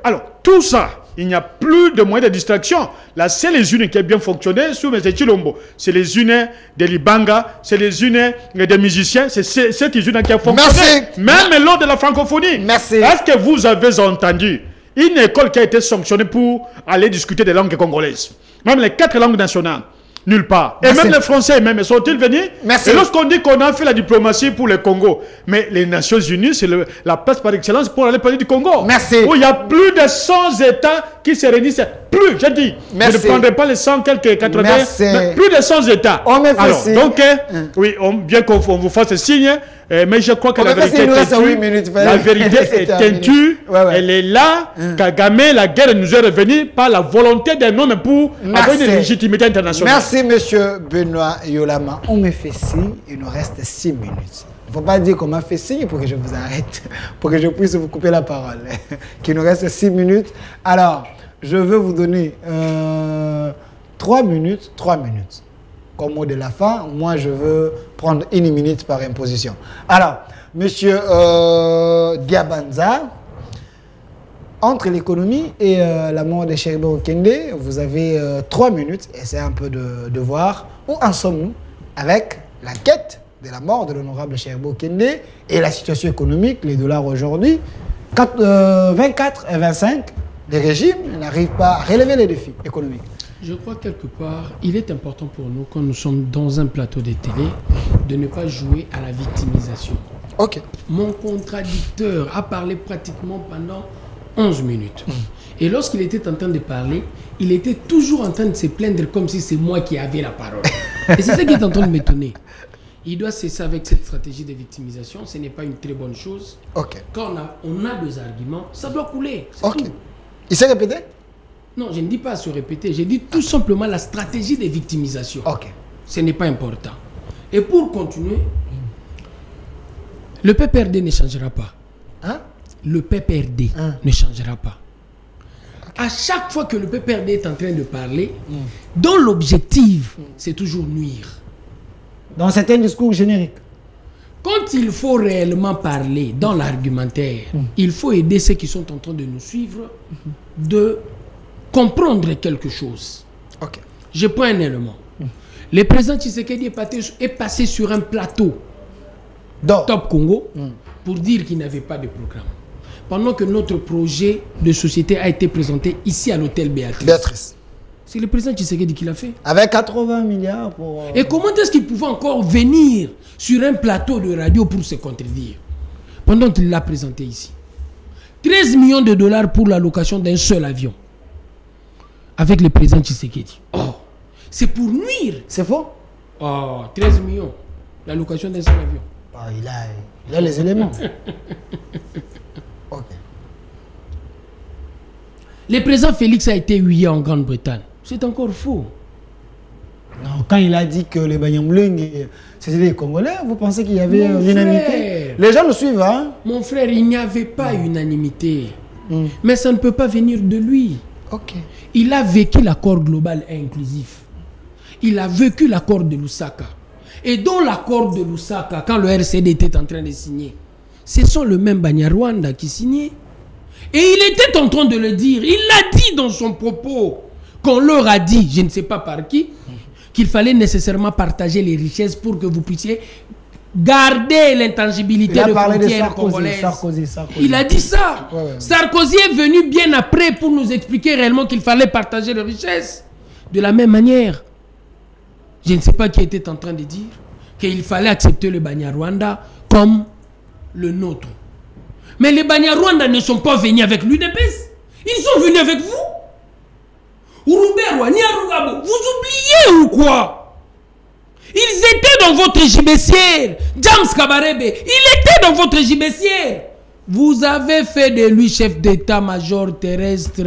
C: Alors, tout ça, il n'y a plus de moyens de distraction. La seule usine qui a bien fonctionné sous M. Chilombo, c'est les usines de Libanga, c'est les usines des musiciens, c'est cette usine qui a fonctionné.
A: Merci.
C: Même lors de la francophonie.
A: Merci.
C: Est-ce que vous avez entendu une école qui a été sanctionnée pour aller discuter des langues congolaises? Même les 4 langues nationales. Nulle part. Et
A: Merci.
C: même les Français, même, sont-ils venus?
A: Merci.
C: Et lorsqu'on dit qu'on a fait la diplomatie pour le Congo, mais les Nations Unies, c'est la place par excellence pour aller parler du Congo.
A: Merci.
C: Où il y a plus de 100 États qui se réunissent. Plus, j'ai dit.
A: Merci.
C: Je ne prendrai pas les 100 quelques 80.
A: Merci.
C: Mais plus de 100 États.
A: On me fait
C: Alors,
A: signe.
C: donc, oui, bien qu'on vous fasse signe, mais je crois que la vérité est têtue. La vérité est têtue. Elle est là. Kagame, la guerre nous est revenue par la volonté d'un homme pour avoir une légitimité internationale.
A: Merci, monsieur Benoît Yolama. On me fait signe, il nous reste 6 minutes. Il ne faut pas dire qu'on m'a fait signe pour que je vous arrête, pour que je puisse vous couper la parole. Qu'il nous reste 6 minutes. Alors, je veux vous donner 3 minutes. 3 minutes. Comme mot de la fin, moi je veux prendre 1 minute par imposition. Alors, monsieur Diabanza, entre l'économie et la mort de Cheikh Okende, vous avez 3 minutes, essayez un peu de voir où en sommes-nous avec la quête de la mort de l'honorable Cheikh Okende et la situation économique, les dollars aujourd'hui. 24 et 25, les régimes n'arrivent pas à relever les défis économiques.
B: Je crois quelque part, il est important pour nous, quand nous sommes dans un plateau de télé, de ne pas jouer à la victimisation.
A: Ok.
B: Mon contradicteur a parlé pratiquement pendant 11 minutes. Et lorsqu'il était en train de parler, il était toujours en train de se plaindre comme si c'est moi qui avais la parole. Et c'est ça qui est en train de m'étonner. Il doit cesser avec cette stratégie de victimisation. Ce n'est pas une très bonne chose.
A: Ok.
B: Quand on a des arguments, ça doit couler.
A: Ok.
B: Tout.
A: Il s'est répété?
B: Non, je ne dis pas se répéter. Je dis tout simplement la stratégie de victimisation.
A: Ok.
B: Ce n'est pas important. Et pour continuer, le PPRD ne changera pas.
A: Hein?
B: Le PPRD ne changera pas. À chaque fois que le PPRD est en train de parler, dont l'objectif, c'est toujours nuire.
A: Dans certains discours génériques.
B: Quand il faut réellement parler dans l'argumentaire, il faut aider ceux qui sont en train de nous suivre de comprendre quelque chose.
A: Ok.
B: Je prends un élément. Le président Tshisekedi est passé sur un plateau Top Congo pour dire qu'il n'avait pas de programme. Pendant que notre projet de société a été présenté ici à l'hôtel Béatrice. C'est le président Tshisekedi qui l'a fait.
A: Avec 80 milliards pour...
B: Et comment est-ce qu'il pouvait encore venir sur un plateau de radio pour se contredire pendant qu'il l'a présenté ici? 13 millions de dollars pour la location d'un seul avion avec le président Tshisekedi. Oh, c'est pour nuire.
A: C'est faux?
B: Oh, 13 millions, la location d'un seul avion.
A: Oh, il a les éléments. Ok.
B: Le président Félix a été huillé en Grande-Bretagne. C'est encore faux.
A: Non, quand il a dit que les Banyamulenge, c'était des Congolais, vous pensez qu'il y avait l'unanimité? Les gens le suivent, hein?
B: Mon frère, il n'y avait pas unanimité. Mais ça ne peut pas venir de lui.
A: Ok.
B: Il a vécu l'accord global et inclusif. Il a vécu l'accord de Lusaka. Et dans l'accord de Lusaka, quand le RCD était en train de signer, ce sont le même Banyarwanda qui signait. Et il était en train de le dire. Il l'a dit dans son propos. Qu'on leur a dit, je ne sais pas par qui, qu'il fallait nécessairement partager les richesses pour que vous puissiez garder l'intangibilité de frontières congolaises.
A: Sarkozy.
B: Il a dit ça.
A: Ouais.
B: Sarkozy est venu bien après pour nous expliquer réellement qu'il fallait partager les richesses. De la même manière, je ne sais pas qui était en train de dire qu'il fallait accepter le Banyarwanda comme le nôtre. Mais les Banyarwanda ne sont pas venus avec l'UDPS. Ils sont venus avec vous. Uruberwa, Nyarugabo, vous oubliez ou quoi? Ils étaient dans votre gibecière. James Kabarebe, il était dans votre gibecière. Vous avez fait de lui chef d'état-major terrestre.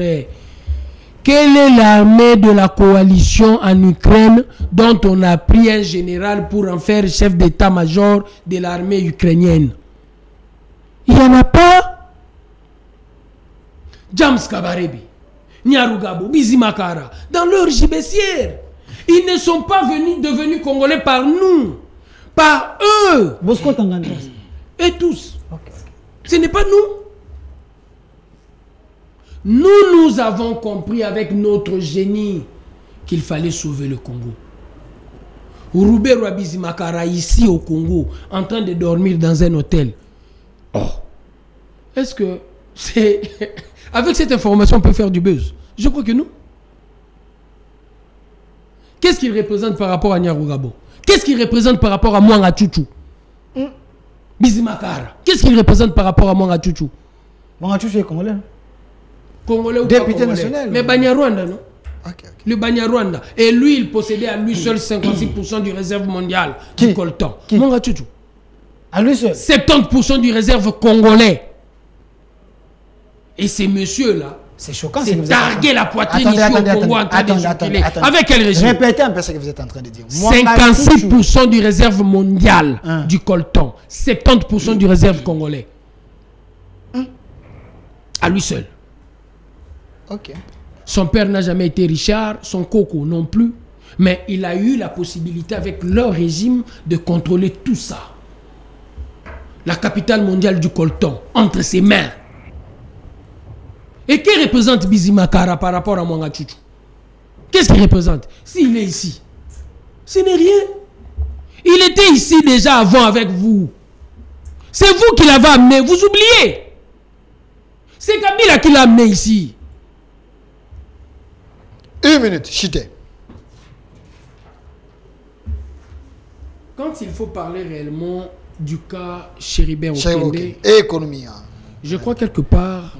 B: Quelle est l'armée de la coalition en Ukraine dont on a pris un général pour en faire chef d'état-major de l'armée ukrainienne? Il n'y en a pas. James Kabarebe, Nyarugabo, Bizimakara, dans leur gibecière. Ils ne sont pas devenus Congolais par nous, par eux.
A: Bosco Tanganda.
B: Et tous.
A: Okay.
B: Ce n'est pas nous. Nous avons compris avec notre génie qu'il fallait sauver le Congo. Roubé Rwabizimakara ici au Congo, en train de dormir dans un hôtel. Oh, est-ce que c'est... Avec cette information, on peut faire du buzz? Je crois que non. Qu'est-ce qu'il représente par rapport à Nyarugabo? Qu'est-ce qu'il représente par rapport à Mwanga Chuchu? Bizimakara. Qu'est-ce qu'il représente par rapport à Mwanga Chuchu?
A: Mwanga Chuchu est congolais.
B: Congolais ou
A: député
B: pas congolais?
A: national.
B: Mais Banyarwanda, non?
A: Okay.
B: Le Banyarwanda. Et lui, il possédait à lui seul 56% du réserve mondial du coltan. Mwanga Chuchu.
A: À lui seul.
B: 70% du réserve congolais. Et ces messieurs-là,
A: c'est choquant.
B: C'est targuer la poitrine ici au Congo en train de circuler. Avec quel régime?
A: Répétez un peu ce que vous êtes en train de dire.
B: 56% du réserve mondial du coltan. 70% du réserve congolais. À lui seul.
A: Ok.
B: Son père n'a jamais été Richard, son coco non plus. Mais il a eu la possibilité avec leur régime de contrôler tout ça. La capitale mondiale du coltan, entre ses mains. Et que représente Bizimakara par rapport à Mwanga Chuchu? Qu'est-ce qu'il représente? S'il est ici, ce n'est rien. Il était ici déjà avant avec vous. C'est vous qui l'avez amené, vous oubliez. C'est Kabila qui l'a amené ici.
A: 1 minute, Chité.
B: Quand il faut parler réellement du cas Chéribert Okende,
A: et économie.
B: Je crois quelque part,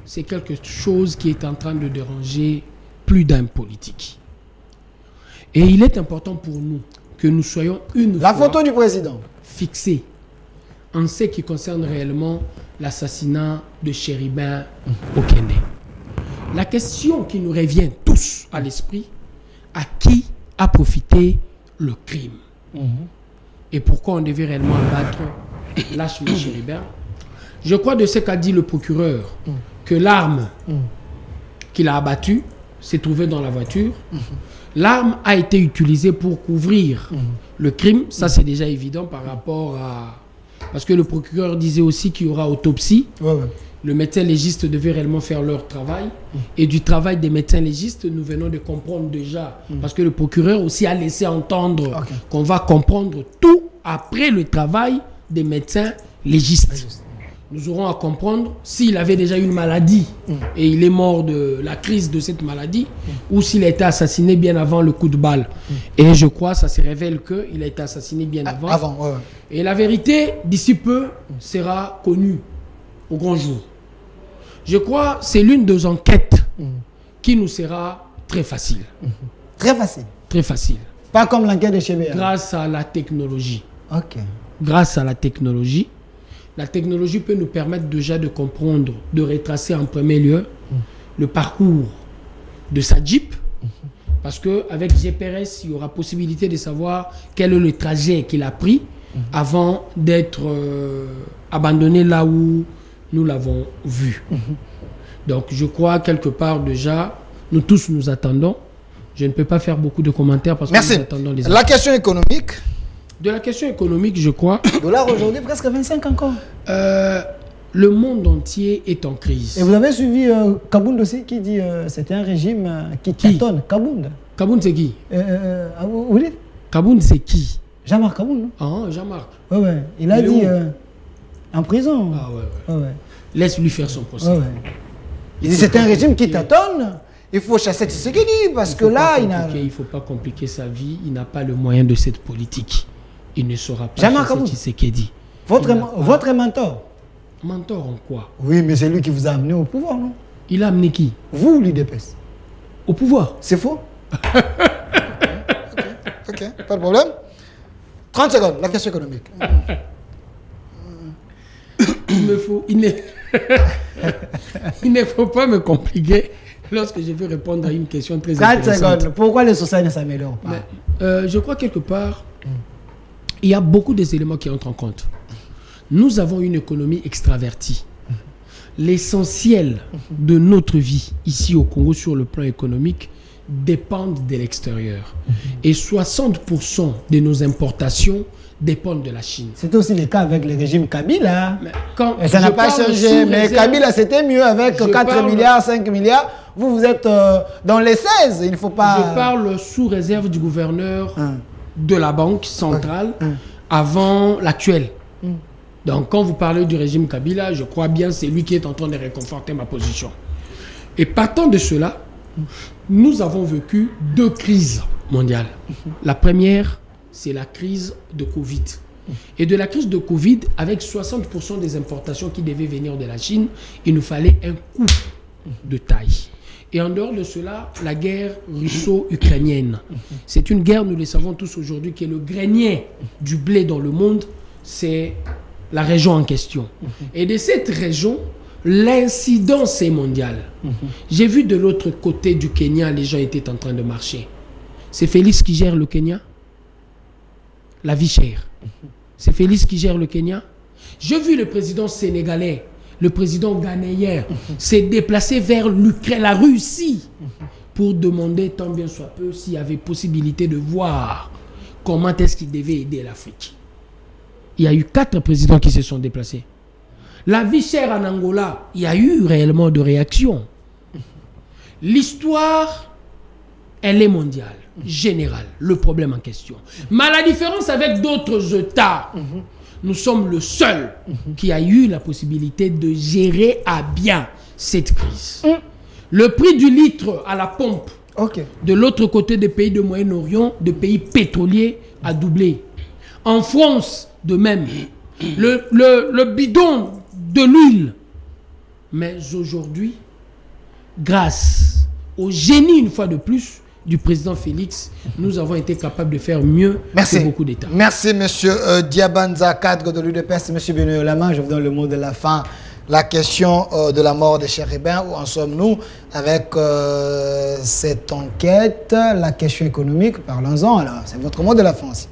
B: c'est quelque chose qui est en train de déranger plus d'un politique. Et il est important pour nous que nous soyons
A: la photo du président
B: fixés en ce qui concerne réellement l'assassinat de Chéribert Okende. La question qui nous revient tous à l'esprit, à qui a profité le crime? Et pourquoi on devait réellement abattre lâchement Chéribert? Je crois de ce qu'a dit le procureur, que l'arme qu'il a abattue s'est trouvée dans la voiture. L'arme a été utilisée pour couvrir le crime. Ça, c'est déjà évident par rapport à... Parce que le procureur disait aussi qu'il y aura autopsie. Le médecin légiste devait réellement faire leur travail. Et du travail des médecins légistes, nous venons de comprendre déjà. Parce que le procureur aussi a laissé entendre qu'on va comprendre tout après le travail des médecins légistes. Nous aurons à comprendre s'il avait déjà une maladie et il est mort de la crise de cette maladie ou s'il a été assassiné bien avant le coup de balle. Et je crois que ça se révèle qu'il a été assassiné bien avant. Et la vérité, d'ici peu, sera connue au grand jour. Je crois que c'est l'une des enquêtes qui nous sera très facile.
A: Très facile.
B: Très facile.
A: Pas comme l'enquête de Chébéa.
B: Grâce à la technologie. Grâce à la technologie. La technologie peut nous permettre déjà de comprendre, de retracer en premier lieu le parcours de sa Jeep. Parce qu'avec GPS, il y aura possibilité de savoir quel est le trajet qu'il a pris avant d'être abandonné là où nous l'avons vu. Donc je crois quelque part déjà, nous tous nous attendons. Je ne peux pas faire beaucoup de commentaires parce que nous attendons les
A: La question économique.
B: De la question économique, je crois...
A: Dollar aujourd'hui, presque 25 encore.
B: Le monde entier est en crise.
A: Et vous avez suivi Kabound aussi qui dit c'était un régime qui tâtonne. Kabound.
B: Kabound, c'est qui?
A: Vous dites
B: Kabound, c'est qui?
A: Jean-Marc Kabound.
B: Ah, Jean-Marc.
A: Il a dit en prison.
B: Laisse-lui faire son procès.
A: Il dit c'est un régime qui tâtonne. Il faut chasser Tshisekedi parce que là, il
B: ne faut pas compliquer sa vie. Il n'a pas le moyen de cette politique. Il ne saura pas chasser Tshisekedi.
A: Votre mentor.
B: Mentor en quoi?
A: Oui, mais c'est lui qui vous a amené au pouvoir, non?
B: Il a amené qui?
A: Vous, l'UDPS.
B: Au pouvoir?
A: C'est faux? Ok, pas de problème. 30 secondes, la question économique.
B: Il ne faut pas me compliquer lorsque je veux répondre à une question très
A: 30
B: intéressante.
A: secondes, pourquoi les sociétés ne s'améliorent pas?
B: Je crois quelque part, il y a beaucoup d'éléments qui entrent en compte. Nous avons une économie extravertie. L'essentiel de notre vie ici au Congo sur le plan économique dépendent de l'extérieur. Et 60% de nos importations dépendent de la Chine.
A: C'était aussi le cas avec le régime Kabila.
B: Et
A: ça n'a pas changé. Mais Kabila, c'était mieux avec 4 milliards, 5 milliards. Vous êtes dans les 16. Il ne faut pas...
B: Je parle sous réserve du gouverneur de la Banque centrale avant l'actuel. Donc, quand vous parlez du régime Kabila, je crois bien c'est lui qui est en train de réconforter ma position. Et partant de cela, nous avons vécu 2 crises mondiales. La première, c'est la crise de Covid. Et de la crise de Covid, avec 60% des importations qui devaient venir de la Chine, il nous fallait un coup de taille. Et en dehors de cela, la guerre russo-ukrainienne. C'est une guerre, nous le savons tous aujourd'hui, qui est le grenier du blé dans le monde, c'est la région en question. Et de cette région, l'incidence est mondiale. J'ai vu de l'autre côté du Kenya, les gens étaient en train de marcher. C'est Félix qui gère le Kenya. La vie chère. C'est Félix qui gère le Kenya. J'ai vu le président sénégalais, le président ghanéen s'est déplacé vers l'Ukraine, la Russie, pour demander tant bien soit peu s'il y avait possibilité de voir comment est-ce qu'il devait aider l'Afrique. Il y a eu 4 présidents qui se sont déplacés. La vie chère en Angola, il y a eu réellement de réactions. L'histoire, elle est mondiale, générale, le problème en question. Mais la différence avec d'autres États, nous sommes le seul qui a eu la possibilité de gérer à bien cette crise. Le prix du litre à la pompe de l'autre côté des pays de Moyen-Orient, des pays pétroliers, a doublé. En France, de même. Le bidon de l'huile. Mais aujourd'hui, grâce au génie, une fois de plus, du président Félix, nous avons été capables de faire mieux que beaucoup d'États.
A: Merci, monsieur Diabanza, cadre de l'UDPS. Monsieur Benoît Yolama, je vous donne le mot de la fin. La question de la mort des chérubins, où en sommes-nous avec cette enquête? La question économique, parlons-en. Alors, c'est votre mot de la fin aussi.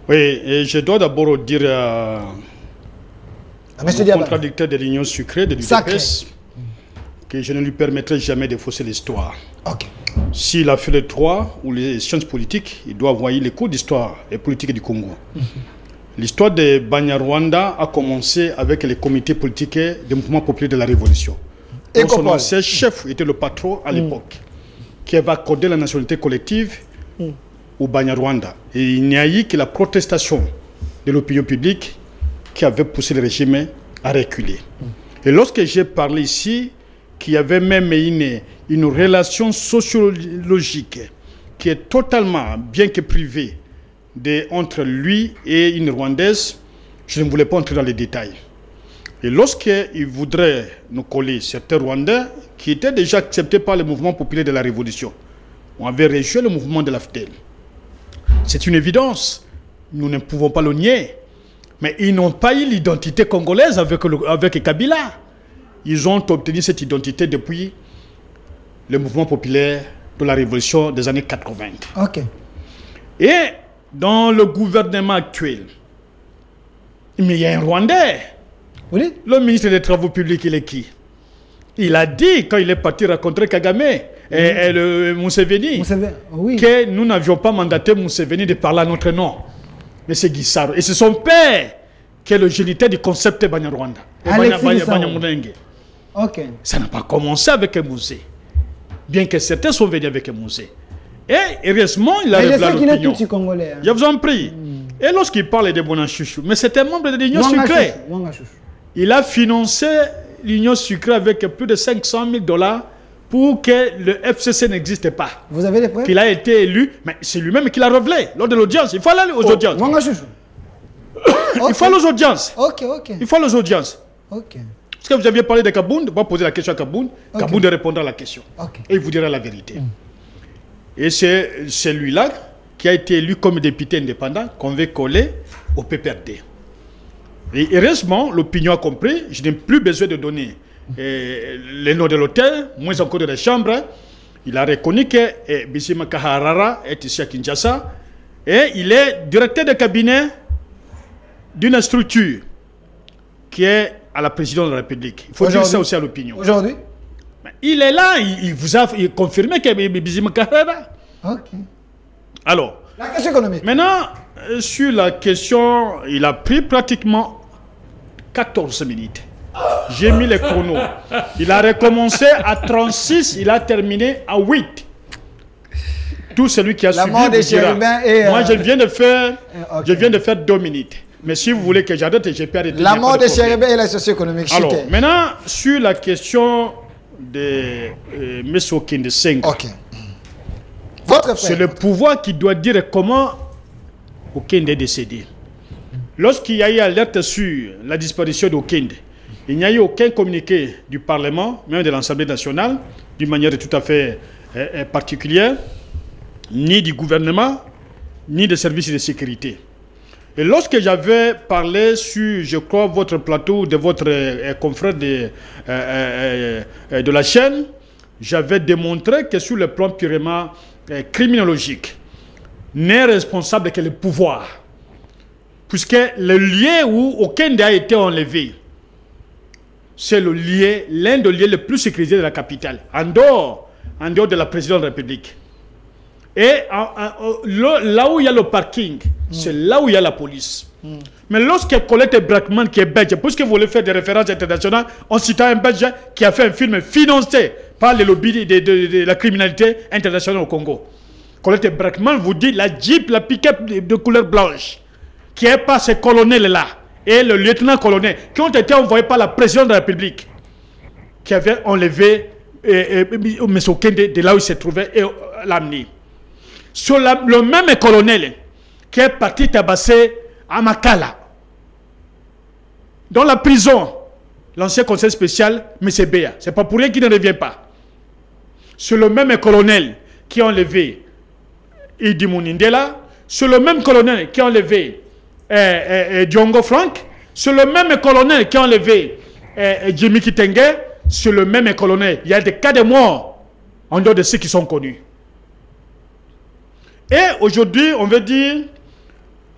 C: Oui, et je dois d'abord dire au contradicteur de l'Union sucrée, de l'UDPS, que je ne lui permettrai jamais de fausser l'histoire. S'il a fait les 3 ou les sciences politiques, il doit envoyer les cours d'histoire et politique du Congo. L'histoire de Banyarwanda a commencé avec les comités politiques des mouvements populaires de la Révolution. Son ancien chef était le patron à l'époque, qui avait accordé la nationalité collective au Banyarwanda. Et il n'y a eu que la protestation de l'opinion publique qui avait poussé le régime à reculer. Et lorsque j'ai parlé ici, qu'il y avait même une relation sociologique qui est totalement, bien que privée, entre lui et une Rwandaise, je ne voulais pas entrer dans les détails. Et lorsqu'il voudrait nous coller certains Rwandais qui étaient déjà acceptés par le mouvement populaire de la Révolution, on avait rejoint le mouvement de l'AFDEL. C'est une évidence, nous ne pouvons pas le nier. Mais ils n'ont pas eu l'identité congolaise avec Kabila. Ils ont obtenu cette identité depuis le mouvement populaire de la Révolution des années 80. Et dans le gouvernement actuel, mais il y a un Rwandais. Le ministre des Travaux publics, il est qui? Il a dit, quand il est parti rencontrer Kagame et le Museveni, que nous n'avions pas mandaté Museveni de parler à notre nom. Mais c'est Guissaro. Et c'est son père qui est le géniteur du concept Banyarwanda. Ça n'a pas commencé avec un musée. Bien que certains sont venus avec un musée. Et heureusement, il a révélé l'opinion. Je vous en prie. Et lorsqu'il parle de Bonachouchou, mais c'était un membre de l'Union sucrée. Il a financé l'Union sucrée avec plus de 500 000 $ pour que le FCC n'existe pas.
A: Vous avez des preuves?
C: Qu'il a été élu, mais c'est lui-même qui l'a révélé lors de l'audience. Il faut aller aux audiences. Il faut aller aux audiences. Il faut aller aux audiences. Est-ce que vous aviez parlé de Kabound? On va poser la question à Kabound. Kabound répondra à la question. Et il vous dira la vérité. Et c'est celui-là qui a été élu comme député indépendant qu'on veut coller au PPRD. Et heureusement, l'opinion a compris. Je n'ai plus besoin de donner les noms de l'hôtel, moins encore de la chambre. Il a reconnu que Bissima Kaharara est ici à Kinshasa. Et il est directeur de cabinet d'une structure qui est à la présidence de la République. Il faut dire ça aussi à l'opinion.
A: Aujourd'hui?
C: il est là, il vous a confirmé qu'il est Bizima Carrera.
A: Ok.
C: Alors,
A: La question économique.
C: maintenant, sur la question, il a pris pratiquement 14 minutes. J'ai mis les chronos. Il a recommencé à 36, il a terminé à 8. Tout celui qui a
A: La
C: suivi
A: mort de
C: vous dira.
A: Chérubin et...
C: Moi, je viens de faire,
A: ok.
C: je viens de faire 2 minutes. Mais si vous voulez que j'arrête, j'ai pas arrêté.
A: La mort de Chérubin et la socio-économique.
C: Alors,
A: Chité.
C: maintenant, sur la question de M. Okinde Senghor.
A: Ok. Votre
C: C'est
A: frère.
C: le pouvoir qui doit dire comment Okinde est décédé. Lorsqu'il y a eu alerte sur la disparition d'Okinde, il n'y a eu aucun communiqué du Parlement, même de l'Assemblée nationale, d'une manière tout à fait particulière, ni du gouvernement, ni des services de sécurité. Et lorsque j'avais parlé sur, je crois, votre plateau, de votre confrère de la chaîne, j'avais démontré que sur le plan purement criminologique, n'est responsable que le pouvoir. Puisque le lieu où Okinde a été enlevé, c'est le lieu, l'un des lieux les plus sécurisés de la capitale, en dehors de la présidence de la République. Et là où il y a le parking, c'est là où il y a la police. Mais lorsque Colette Brackman, qui est belge, puisque vous voulez faire des références internationales, on cite un belge qui a fait un film financé par les lobbies de la criminalité internationale au Congo. Colette Brackman vous dit la Jeep, la pick-up de couleur blanche, qui est par ces colonels-là, et le lieutenant-colonel, qui ont été envoyés par la présidente de la République, qui avait enlevé M. Okinde de là où il se trouvait et l'amené. Sur le même colonel qui est parti tabasser à Makala, dans la prison, l'ancien conseil spécial, M. Béa. C'est pas pour rien qu'il ne revient pas. C'est le même colonel qui a enlevé Idi Mounindela, c'est le même colonel qui a enlevé Diongo Frank, c'est le même colonel qui a enlevé Jimmy Kitenge, c'est le même colonel. Il y a des cas de mort en dehors de ceux qui sont connus. Et aujourd'hui, on veut dire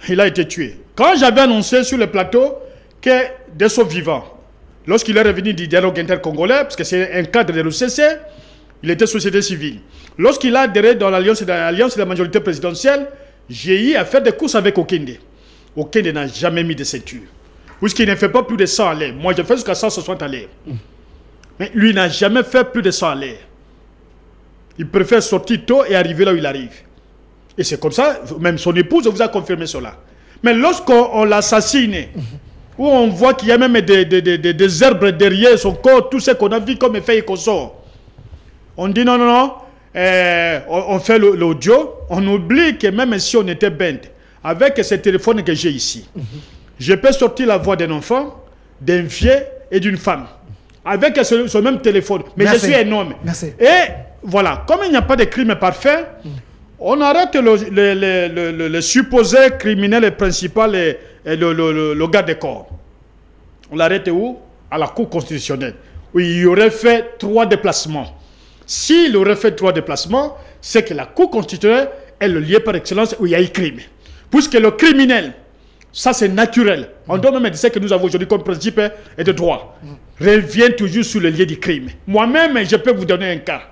C: il a été tué. Quand j'avais annoncé sur le plateau que de son vivant, lorsqu'il est revenu du dialogue intercongolais, parce que c'est un cadre de l'OCC, il était société civile. Lorsqu'il a adhéré dans l'alliance de la majorité présidentielle, j'ai eu à faire des courses avec Okinde. Okinde n'a jamais mis de ceinture. Puisqu'il ne fait pas plus de 100 à l'air. Moi, je fais jusqu'à 160 à l'air. Mais lui n'a jamais fait plus de 100 à l'air. Il préfère sortir tôt et arriver là où il arrive. Et c'est comme ça, même son épouse vous a confirmé cela. Mais lorsqu'on l'assassine, où on voit qu'il y a même des herbes derrière son corps, tout ce qu'on a vu comme effet et qu'on sort, on dit non, non, non, on fait l'audio, on oublie que même si on était bête, avec ce téléphone que j'ai ici, je peux sortir la voix d'un enfant, d'un vieux et d'une femme. Avec ce même téléphone. Mais merci. Je suis un homme.
A: Merci.
C: Et voilà, comme il n'y a pas de crime parfait, on arrête le supposé criminel principal et le garde des corps. On l'arrête où? À la Cour constitutionnelle. Où il y aurait fait 3 déplacements. S'il aurait fait 3 déplacements, c'est que la Cour constitutionnelle est le lieu par excellence où il y a eu crime. Puisque le criminel, ça c'est naturel. On doit même dire que nous avons aujourd'hui comme principe et de droit. Revient toujours sur le lieu du crime. Moi-même, je peux vous donner un cas.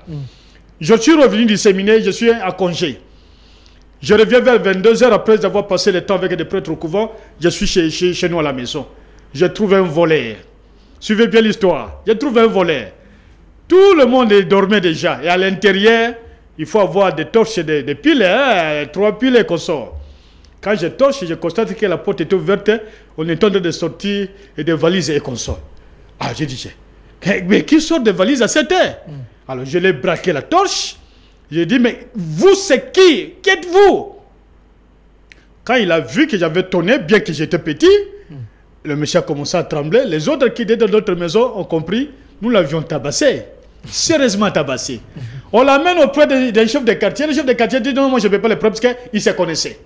C: Je suis revenu du séminaire, je suis à congé. Je reviens vers 22 h après avoir passé le temps avec des prêtres au couvent. Je suis chez nous à la maison. Je trouve un voleur. Suivez bien l'histoire. Je trouve un voleur. Tout le monde dormait déjà. Et à l'intérieur, il faut avoir des torches, des piles, 3 piles qu'on sort. Quand je torche, je constate que la porte est ouverte. On est en train de sortir et des valises et qu'on sort. Ah, j'ai dit, mais qui sort des valises à 7 h? Alors je l'ai braqué la torche. J'ai dit, mais vous c'est qui? Qui êtes-vous? Quand il a vu que j'avais tonné, bien que j'étais petit, le monsieur a commencé à trembler. Les autres qui étaient dans notre maison ont compris. Nous l'avions tabassé. Sérieusement tabassé. On l'amène auprès d'un chef de quartier. Le chef de quartier dit, non, moi je ne vais pas le prendre parce qu'il se connaissait.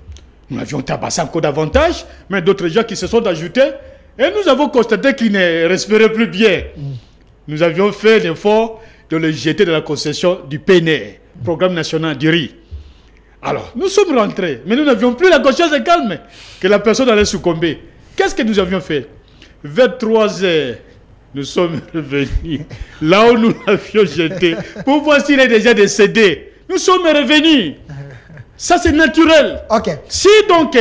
C: Nous l'avions tabassé encore davantage, mais d'autres gens qui se sont ajoutés. Et nous avons constaté qu'il ne respirait plus bien. Nous avions fait l'effort de le jeter dans la concession du PNR, Programme National du Riz. Alors, nous sommes rentrés, mais nous n'avions plus la conscience calme que la personne allait succomber. Qu'est-ce que nous avions fait? Vers 3 h nous sommes revenus là où nous l'avions jeté pour voir s'il est déjà décédé. Nous sommes revenus. Ça, c'est naturel.
A: Ok.
C: Si donc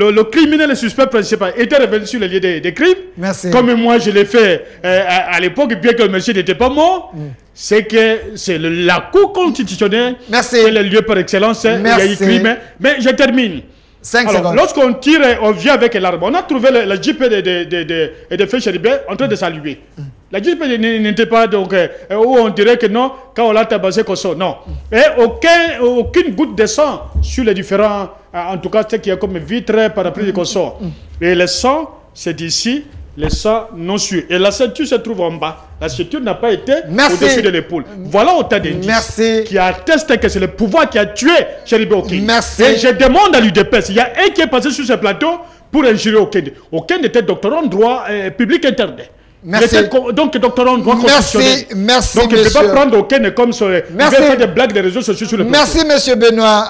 C: le criminel, le suspect principal était revenu sur le lieu des crimes,
A: Merci.
C: comme moi je l'ai fait à l'époque, bien que le monsieur n'était pas mort, c'est que c'est la Cour constitutionnelle, c'est le lieu par excellence, il y a eu crime. Mais je termine.
A: 5
C: Alors,
A: secondes.
C: lorsqu'on tire, on vient avec l'arme. On a trouvé la Jeep de Feu Chéribert en train de saluer. La Jeep n'était pas donc où on dirait que non, quand on l'a tabassé qu'on sort. Non. Et aucune goutte de sang sur les différents, en tout cas, ce qui est comme vitre par après qu'on sort. Et le sang, c'est ici, le sang non sûr. Et la ceinture se trouve en bas. La ceinture n'a pas été au-dessus de l'épaule. Voilà autant d'indices qui attestent que c'est le pouvoir qui a tué Chéribert Okende.
A: Merci.
C: Et je demande à l'UDPS, il y a un qui est passé sur ce plateau pour injurer Okende. Okende était doctorant en droit public interne.
A: Merci.
C: Donc, doctorant en droit constitutionnel.
A: Merci,
C: donc,
A: monsieur.
C: je ne peux pas prendre Okende comme ça. Il va faire des blagues des réseaux sociaux sur le plateau.
A: Merci, monsieur Benoît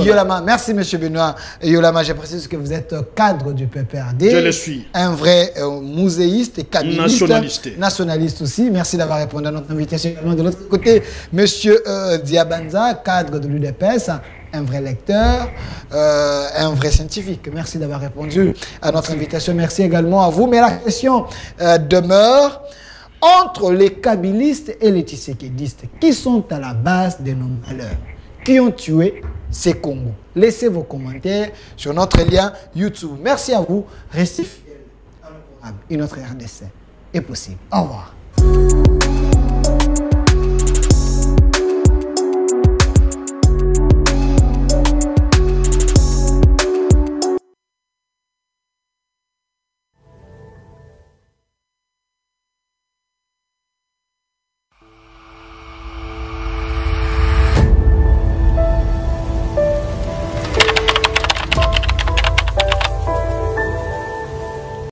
A: Yolama. Merci, monsieur Benoît Yolama. Je précise que vous êtes cadre du PPRD.
C: Je le suis.
A: Un vrai muséiste et kabyliste. Nationaliste aussi. Merci d'avoir répondu à notre invitation. De l'autre côté, monsieur Diabanza, cadre de l'UDPS. Un vrai lecteur, un vrai scientifique. Merci d'avoir répondu à notre invitation. Merci également à vous. Mais la question demeure, entre les kabylistes et les tshisekidistes, qui sont à la base de nos malheurs? Qui ont tué ces Congos? Laissez vos commentaires sur notre lien YouTube. Merci à vous. Restez fidèles à nos programmes. Une autre RDC est possible. Au revoir.